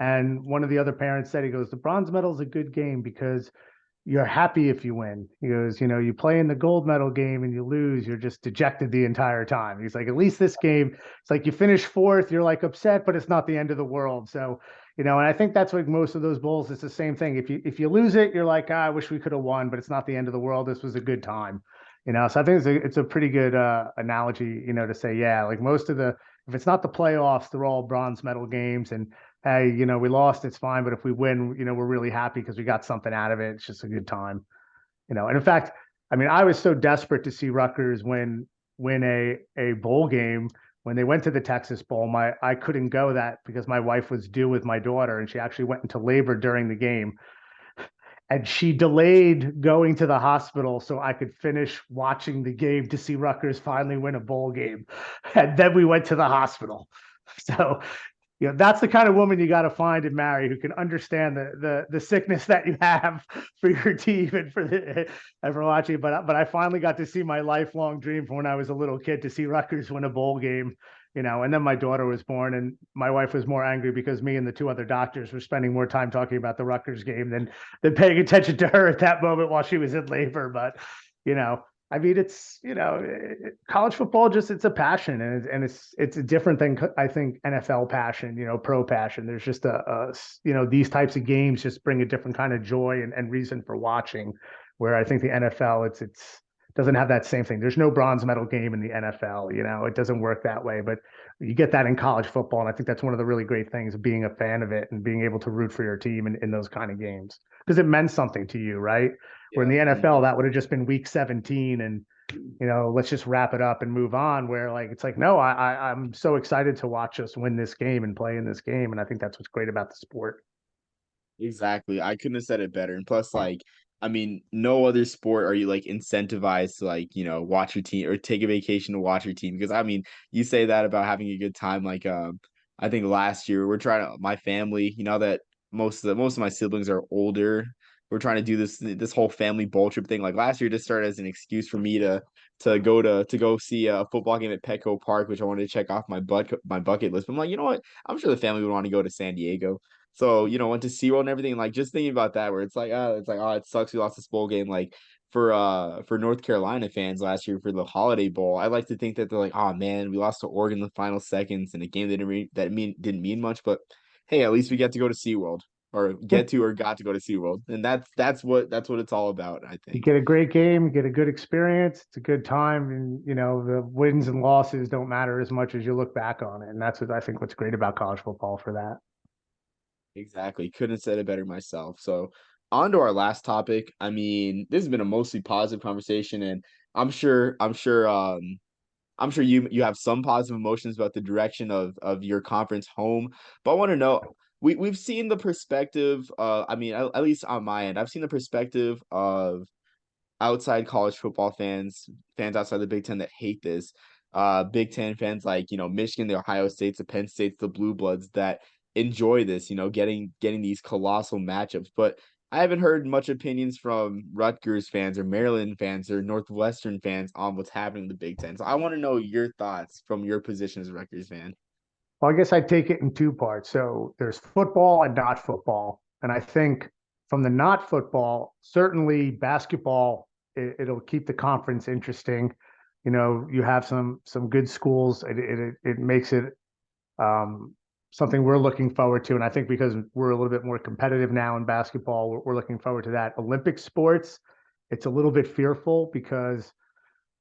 And one of the other parents said, he goes, the bronze medal is a good game because you're happy if you win. He goes, you play in the gold medal game and you lose, you're just dejected the entire time. He's like, at least this game, it's like you finish fourth, you're like upset, but it's not the end of the world. So, and I think that's like most of those bowls. It's the same thing. If you lose it, you're like, I wish we could have won, but it's not the end of the world. This was a good time. So I think it's a pretty good analogy, to say, yeah, like most of the if it's not the playoffs, they're all bronze medal games, and hey, we lost, it's fine. But if we win, we're really happy because we got something out of it. It's just a good time. And in fact, I mean, I was so desperate to see Rutgers win a bowl game when they went to the Texas Bowl. I couldn't go that because my wife was due with my daughter, and she actually went into labor during the game. And she delayed going to the hospital so I could finish watching the game to see Rutgers finally win a bowl game. And then we went to the hospital. So that's the kind of woman you got to find and marry who can understand the sickness that you have for your team and for watching. But I finally got to see my lifelong dream from when I was a little kid to see Rutgers win a bowl game. And then my daughter was born, and my wife was more angry because me and the two other doctors were spending more time talking about the Rutgers game than paying attention to her at that moment while she was in labor. But you know, I mean, it's college football just it's a passion, and it's different than I think NFL passion, pro passion. There's just these types of games just bring a different kind of joy and reason for watching. Where I think the NFL it's doesn't have that same thing. There's no bronze medal game in the NFL. It doesn't work that way, but you get that in college football, and I think that's one of the really great things of being a fan of it and being able to root for your team in those kind of games because it meant something to you, right? Where in Yeah, the and NFL, that would have just been week 17 and let's just wrap it up and move on. Where like it's like, no, I'm so excited to watch us win this game and play in this game. And I think that's what's great about the sport. Exactly. I couldn't have said it better. And plus, like, I mean, no other sport are you like incentivized to like, watch your team or take a vacation to watch your team. Because I mean, you say that about having a good time. Like, I think last year we're trying to my family, that most of my siblings are older. We're trying to do this whole family bowl trip thing. Like last year just started as an excuse for me to go see a football game at Petco Park, which I wanted to check off my bucket list. But I'm like, you know what? I'm sure the family would want to go to San Diego. So, went to SeaWorld and everything. Like just thinking about that where it's like, it sucks we lost this bowl game. Like for North Carolina fans last year for the Holiday Bowl, I like to think that they're like, oh man, we lost to Oregon in the final seconds in a game that didn't mean much. But hey, at least we get to go to SeaWorld or Yeah. got to go to SeaWorld. And that's what it's all about, I You think. get a great game, get a good experience. It's a good time, and the wins and losses don't matter as much as you look back on it. And that's what I think what's great about college football for that. Exactly. Couldn't have said it better myself. So, on to our last topic. I mean, this has been a mostly positive conversation, and I'm sure you have some positive emotions about the direction of your conference home. But I want to know, we've seen the perspective. I mean, at least on my end, I've seen the perspective of outside college football fans outside the Big Ten that hate this. Big Ten fans like, Michigan, the Ohio States, the Penn States, the Blue Bloods that enjoy this, getting these colossal matchups. But I haven't heard much opinions from Rutgers fans or Maryland fans or Northwestern fans on what's happening in the Big Ten. So I want to know your thoughts from your position as a Rutgers fan. Well, I guess I take it in two parts. So there's football and not football. And I think from the not football, certainly basketball, it'll keep the conference interesting. You have some good schools. It makes it um, something we're looking forward to. And I think because we're a little bit more competitive now in basketball, we're looking forward to that. Olympic sports, it's a little bit fearful because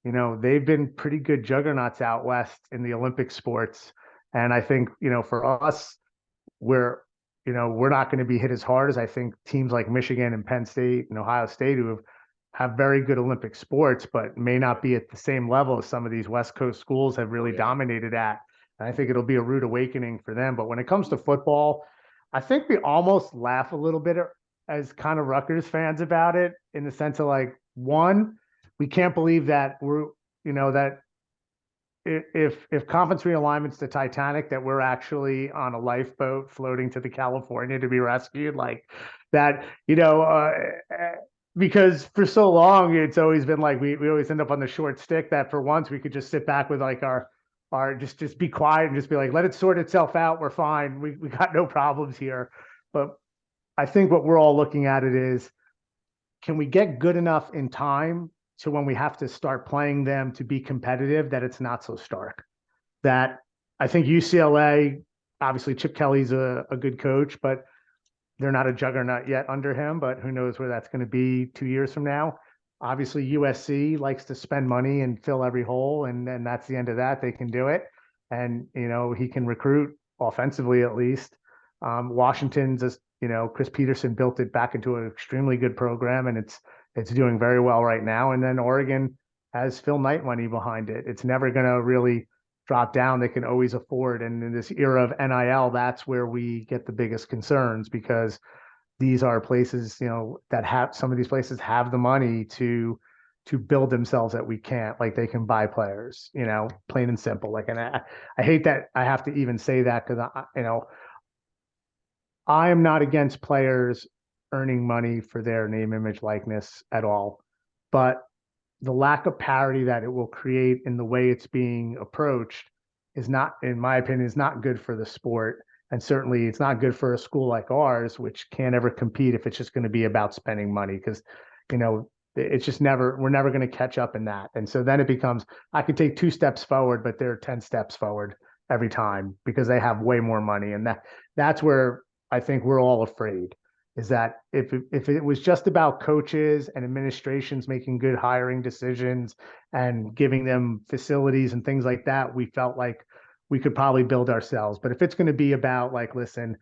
they've been pretty good juggernauts out west in the Olympic sports. And I think, for us, we're, we're not going to be hit as hard as I think teams like Michigan and Penn State and Ohio State who have very good Olympic sports, but may not be at the same level as some of these West Coast schools have Oh really yeah. dominated at. And I think it'll be a rude awakening for them. But when it comes to football, I think we almost laugh a little bit as kind of Rutgers fans about it in the sense of like, one, we can't believe that that if conference realignment's the Titanic, that we're actually on a lifeboat floating to the California to be rescued, like that, because for so long it's always been like we always end up on the short stick. That for once we could just sit back with like our just be quiet and just be like, let it sort itself out. We're fine. We got no problems here. But I think what we're all looking at it is, can we get good enough in time to when we have to start playing them to be competitive that it's not so stark? That I think UCLA, obviously Chip Kelly's a good coach, but they're not a juggernaut yet under him, but who knows where that's going to be 2 years from now. Obviously, USC likes to spend money and fill every hole, and then that's the end of that. They can do it. And, he can recruit offensively at least. Washington's, just, Chris Peterson built it back into an extremely good program, and it's doing very well right now. And then Oregon has Phil Knight money behind it. It's never going to really drop down. They can always afford. And in this era of NIL, that's where we get the biggest concerns because these are places, that have some of these places have the money to build themselves that we can't. Like they can buy players, plain and simple. Like, and I hate that I have to even say that because I am not against players earning money for their name, image, likeness at all, but the lack of parity that it will create in the way it's being approached is not, in my opinion, is not good for the sport. And certainly it's not good for a school like ours, which can't ever compete if it's just going to be about spending money. Because, it's just we're never going to catch up in that. And so then it becomes, I could take 2 steps forward, but they're 10 steps forward every time because they have way more money. And that's where I think we're all afraid is that if it was just about coaches and administrations making good hiring decisions and giving them facilities and things like that, we felt like we could probably build ourselves. But if it's going to be about like, listen,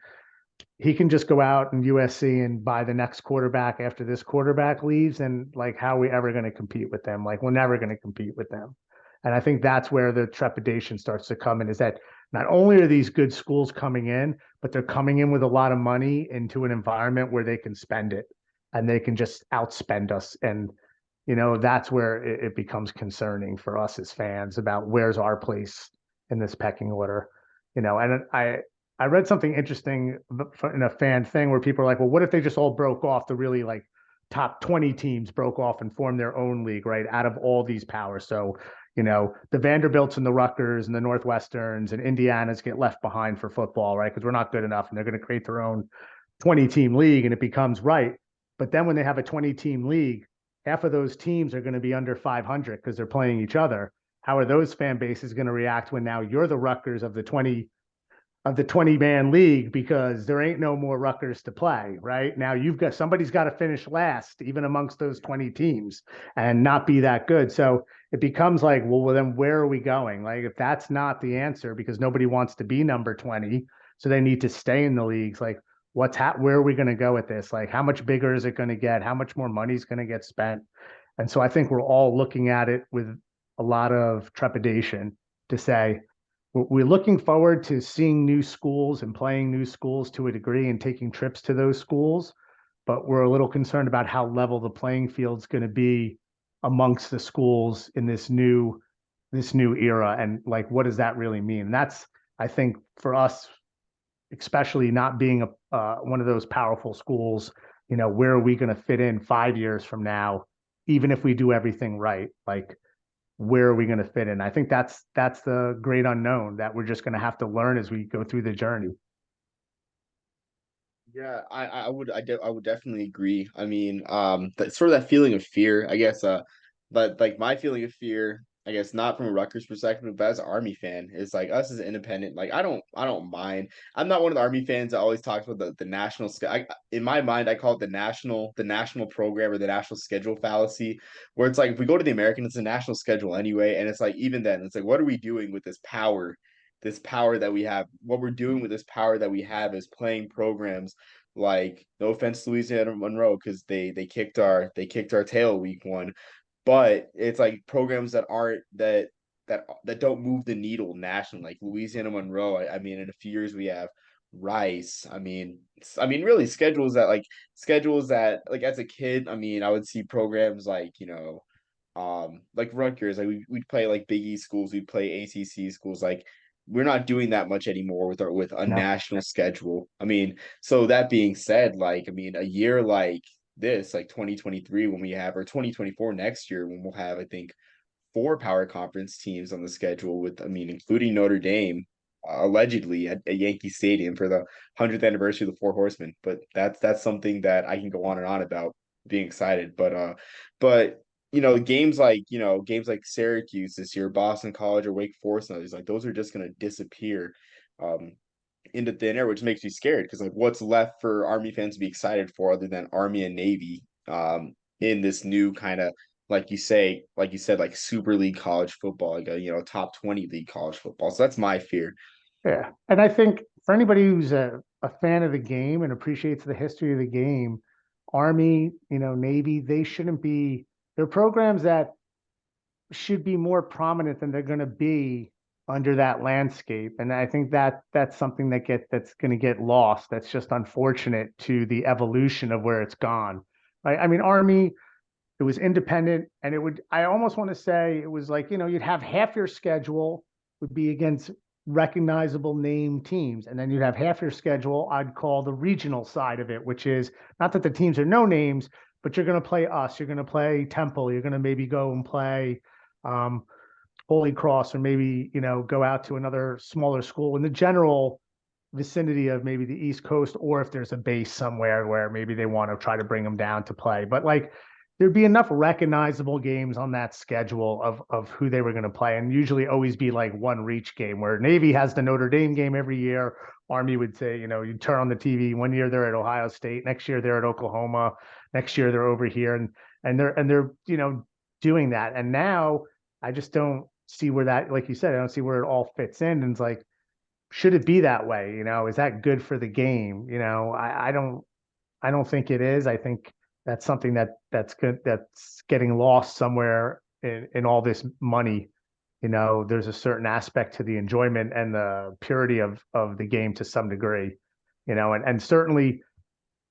he can just go out in USC and buy the next quarterback after this quarterback leaves, and like, how are we ever going to compete with them? Like, we're never going to compete with them. And I think that's where the trepidation starts to come in is that not only are these good schools coming in, but they're coming in with a lot of money into an environment where they can spend it and they can just outspend us. And, that's where it becomes concerning for us as fans about where's our place in this pecking order. And I read something interesting in a fan thing where people are like, well, what if they just all broke off, the really like top 20 teams broke off and formed their own league, right? Out of all these powers. So, the Vanderbilts and the Rutgers and the Northwesterns and Indianas get left behind for football, right? Because we're not good enough and they're going to create their own 20-team league and it becomes right. But then when they have a 20-team league, half of those teams are going to be under 500 because they're playing each other. How are those fan bases going to react when now you're the Rutgers of the 20-man league because there ain't no more Rutgers to play, right? Now somebody's got to finish last, even amongst those 20 teams, and not be that good. So it becomes like, well, then where are we going? Like, if that's not the answer, because nobody wants to be number 20, so they need to stay in the leagues, like, where are we going to go with this? Like, how much bigger is it going to get? How much more money is going to get spent? And so I think we're all looking at it with a lot of trepidation to say, we're looking forward to seeing new schools and playing new schools to a degree and taking trips to those schools, but we're a little concerned about how level the playing field's going to be amongst the schools in this new era, and like what does that really mean? And that's, I think, for us, especially not being one of those powerful schools, where are we going to fit in 5 years from now, even if we do everything right? Like, where are we going to fit in? I think that's the great unknown that we're just going to have to learn as we go through the journey. Yeah, I would definitely agree. I mean, sort of that feeling of fear, I guess. But like my feeling of fear, I guess not from a Rutgers perspective, but as an Army fan, is like us as an independent. Like I don't mind. I'm not one of the Army fans that always talks about the national. In my mind, I call it the national program or the national schedule fallacy, where it's like if we go to the American, it's a national schedule anyway, and it's like even then, it's like what are we doing with this power? This power that we have, what we're doing with this power that we have is playing programs like, no offense to Louisiana Monroe, because they kicked our tail week 1, but it's like programs that aren't that don't move the needle nationally, like Louisiana Monroe. I mean, in a few years we have Rice. I mean, really schedules that like as a kid. I mean, I would see programs like like Rutgers. Like we'd play like Big East schools, we'd play ACC schools. Like we're not doing that much anymore with a No. national schedule. I mean, so that being said, like I mean, a year like this, like 2023, when we have, or 2024 next year, when we'll have, I think, 4 power conference teams on the schedule with, I mean, including Notre Dame, allegedly at Yankee Stadium for the 100th anniversary of the Four Horsemen. But that's something that I can go on and on about being excited. But games like Syracuse this year, Boston College or Wake Forest, and others, like those are just gonna disappear. Um, into thin air, which makes me scared because like what's left for Army fans to be excited for other than Army and Navy in this new kind of, like you said, like Super League college football, like a top 20 league college football. So that's my fear. Yeah. And I think for anybody who's a fan of the game and appreciates the history of the game, Army, Navy, they shouldn't be, they're programs that should be more prominent than they're going to be under that landscape. And I think that's something that's going to get lost. That's just unfortunate to the evolution of where it's gone. Right? I mean, Army, it was independent, and I almost want to say it was like, you'd have half your schedule would be against recognizable name teams. And then you'd have half your schedule I'd call the regional side of it, which is not that the teams are no names, but you're going to play us, you're going to play Temple, you're going to maybe go and play um, Holy Cross, or maybe, go out to another smaller school in the general vicinity of maybe the East Coast, or if there's a base somewhere where maybe they want to try to bring them down to play. But like, there'd be enough recognizable games on that schedule of who they were going to play, and usually always be like one reach game where Navy has the Notre Dame game every year. Army would say, you turn on the TV, one year they're at Ohio State, next year they're at Oklahoma, next year they're over here, and they're doing that. And now I just don't see where that, like you said, I don't see where it all fits in. And it's like, should it be that way? Is that good for the game? I don't think it is. I think that's something that's good, that's getting lost somewhere in all this money there's a certain aspect to the enjoyment and the purity of the game to some degree, and certainly,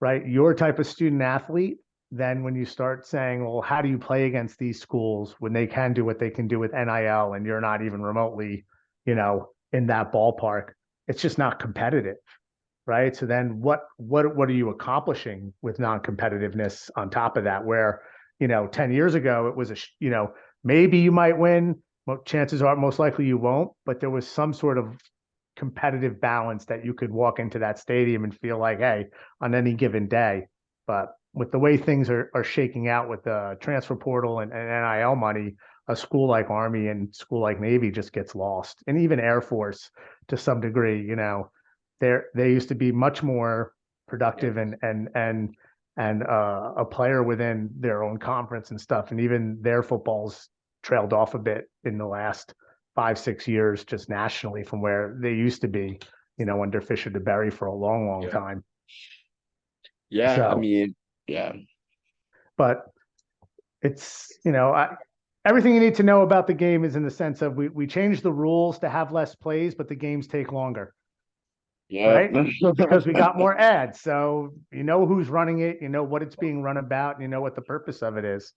right, your type of student athlete, then when you start saying, well, how do you play against these schools when they can do what they can do with NIL and you're not even remotely, in that ballpark, it's just not competitive, right? So then what are you accomplishing with non-competitiveness on top of that? Where 10 years ago it was maybe you might win, well, chances are most likely you won't, but there was some sort of competitive balance that you could walk into that stadium and feel like, hey, on any given day. But with the way things are shaking out with the transfer portal and NIL money, a school like Army and school like Navy just gets lost. And even Air Force to some degree, they used to be much more Yeah. productive and a player within their own conference and stuff. And even their footballs trailed off a bit in the last 5, 6 years, just nationally from where they used to be, under Fisher DeBerry for a long, long Yeah. time. Yeah. I So, mean, yeah. but it's, everything you need to know about the game is in the sense of we changed the rules to have less plays, but the games take longer, Yeah. right? Because we got more ads. So you know who's running it, you know what it's being run about, and you know what the purpose of it is.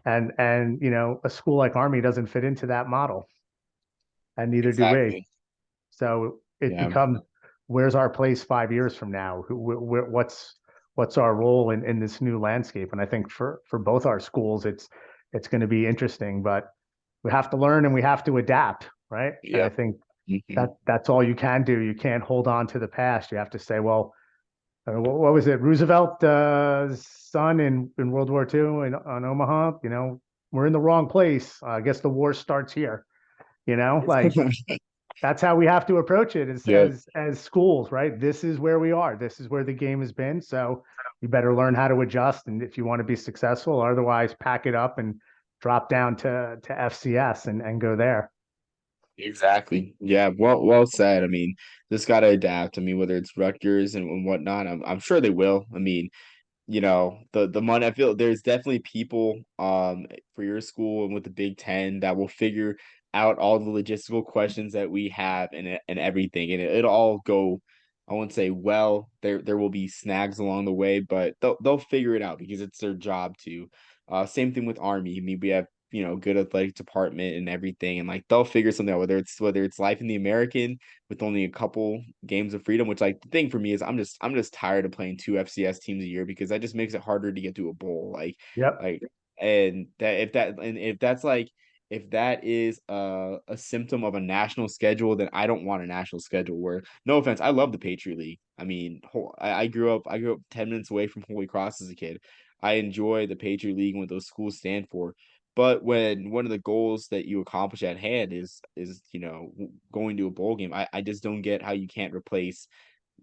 And a school like Army doesn't fit into that model, and neither do we. Exactly. So it Yeah. becomes, where's our place 5 years from now? What's our role in this new landscape? And I think for both our schools, it's going to be interesting, but we have to learn and we have to adapt, right? And I Yep. think Hmm. that's all you can do. You can't hold on to the past. You have to say, well, what was it? Roosevelt, son in World War II in on Omaha. We're in the wrong place. I guess the war starts here. Like that's how we have to approach it as Yep. as schools, right? This is where we are. This is where the game has been. So you better learn how to adjust, and if you want to be successful, otherwise pack it up and drop down to FCS and go there. Exactly. Yeah. Well said. I mean, just gotta adapt. I mean, whether it's Rutgers and whatnot, I'm sure they will. I mean, the money, I feel there's definitely people for your school and with the Big Ten that will figure out all the logistical questions that we have and everything, and it'll all go. I won't say well. There will be snags along the way, but they'll figure it out because it's their job to. Same thing with Army. I mean, we have good athletic department and everything, and like they'll figure something out. Whether it's life in the American with only a couple games of freedom, which like the thing for me is I'm just tired of playing two FCS teams a year because that just makes it harder to get to a bowl. Yep. Like and if that's like if that is a symptom of a national schedule, then I don't want a national schedule where no offense, I love the Patriot League. I mean, I grew up 10 minutes away from Holy Cross as a kid. I enjoy the Patriot League and what those schools stand for. But when one of the goals that you accomplish at hand is going to a bowl game, I just don't get how you can't replace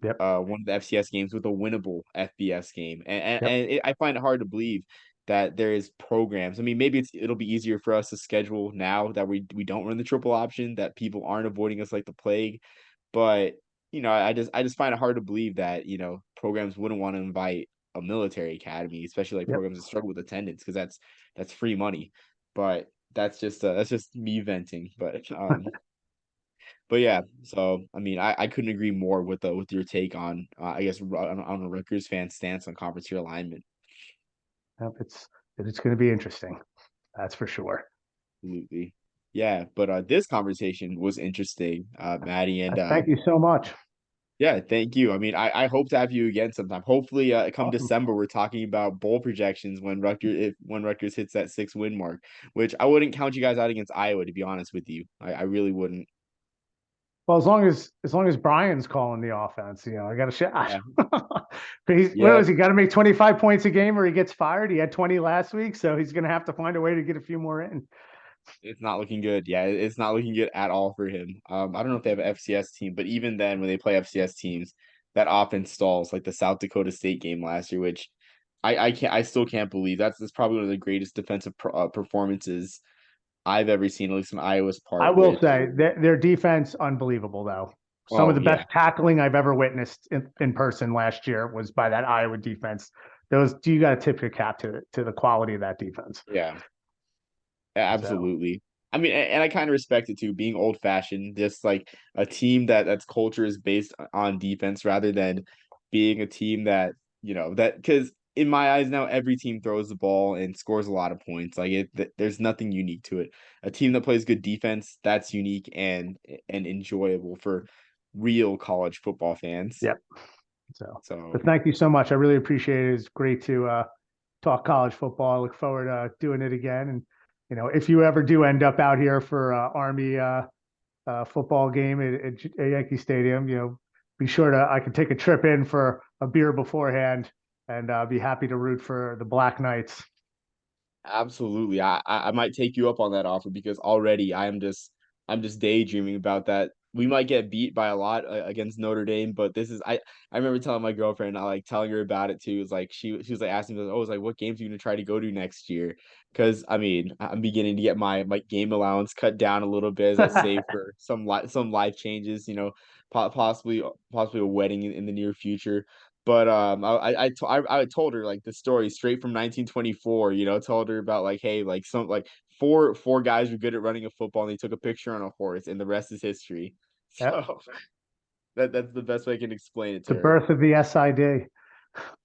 Yep. one of the FCS games with a winnable FBS game, Yep. I find it hard to believe that there is programs. I mean, maybe it'll be easier for us to schedule now that we don't run the triple option, that people aren't avoiding us like the plague. But I just find it hard to believe that programs wouldn't want to invite a military academy, especially like Yep. programs that struggle with attendance because that's free money. But that's just me venting. But yeah, so I mean, I couldn't agree more with your take on I guess on a Rutgers fan stance on conference year alignment. Yep. It's going to be interesting. That's for sure. Absolutely. Yeah, but this conversation was interesting, Maddie, and Thank you so much. yeah, thank you. I mean, I hope to have you again sometime. Hopefully, come Awesome. December, we're talking about bowl projections when Rutgers hits that 6 win mark, which I wouldn't count you guys out against Iowa, to be honest with you. I really wouldn't. Well, as long as Brian's calling the offense, I got a shot. Yeah. What Yeah. was he got to make 25 points a game or he gets fired? He had 20 last week, so he's going to have to find a way to get a few more in. It's not looking good. Yeah, it's not looking good at all for him. I don't know if they have an FCS team, but even then, when they play FCS teams, that offense stalls, like the South Dakota State game last year, which I still can't believe. That's probably one of the greatest defensive performances I've ever seen, at least on Iowa's I part. will Which, say that their defense unbelievable though. Some of oh the yeah, best tackling I've ever witnessed in person last year was by that Iowa defense. Those you got to tip your cap to the quality of that defense. yeah, So absolutely. I mean, and I kind of respect it too, being old fashioned, just like a team that's culture is based on defense rather than being a team that, that because in my eyes now every team throws the ball and scores a lot of points. Like there's nothing unique to it. A team that plays good defense, that's unique and enjoyable for real college football fans. Yep. So, So but thank you so much. I really appreciate it. It's great to talk college football. I look forward to doing it again. And if you ever do end up out here for Army football game at Yankee Stadium, be sure to I can take a trip in for a beer beforehand, and be happy to root for the Black Knights. absolutely. I might take you up on that offer because already I'm just daydreaming about that. We might get beat by a lot against Notre Dame, but this is I remember telling my girlfriend, I like telling her about it too. It's like she was like asking me, oh, it's like what games are you gonna try to go to next year? Because I mean, I'm beginning to get my game allowance cut down a little bit as I save for some life changes, possibly a wedding in the near future. But I told her like the story straight from 1924. Told her about like, hey, like some like four guys were good at running a football and they took a picture on a horse and the rest is history. Yep. So that's the best way I can explain it to The her. birth of the SID.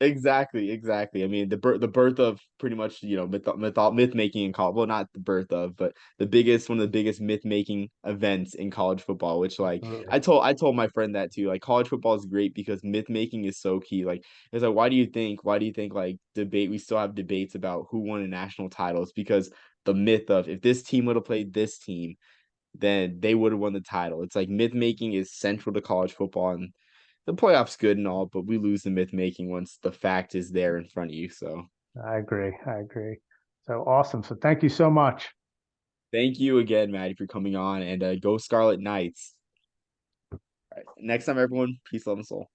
Exactly, exactly. I mean, the birth of pretty much myth making in college. Well, not the birth of, but one of the biggest myth making events in college football. Which like Absolutely. I told my friend that too. Like college football is great because myth making is so key. Like it's like why do you think like debate? We still have debates about who won a national title. It's because the myth of if this team would have played this team, then they would have won the title. It's like myth making is central to college football and the playoffs good and all, but we lose the myth making once the fact is there in front of you. So I agree. I agree. So awesome. So thank you so much. thank you again, Maddie, for coming on and go Scarlet Knights. All right. Next time, everyone, peace, love, and soul.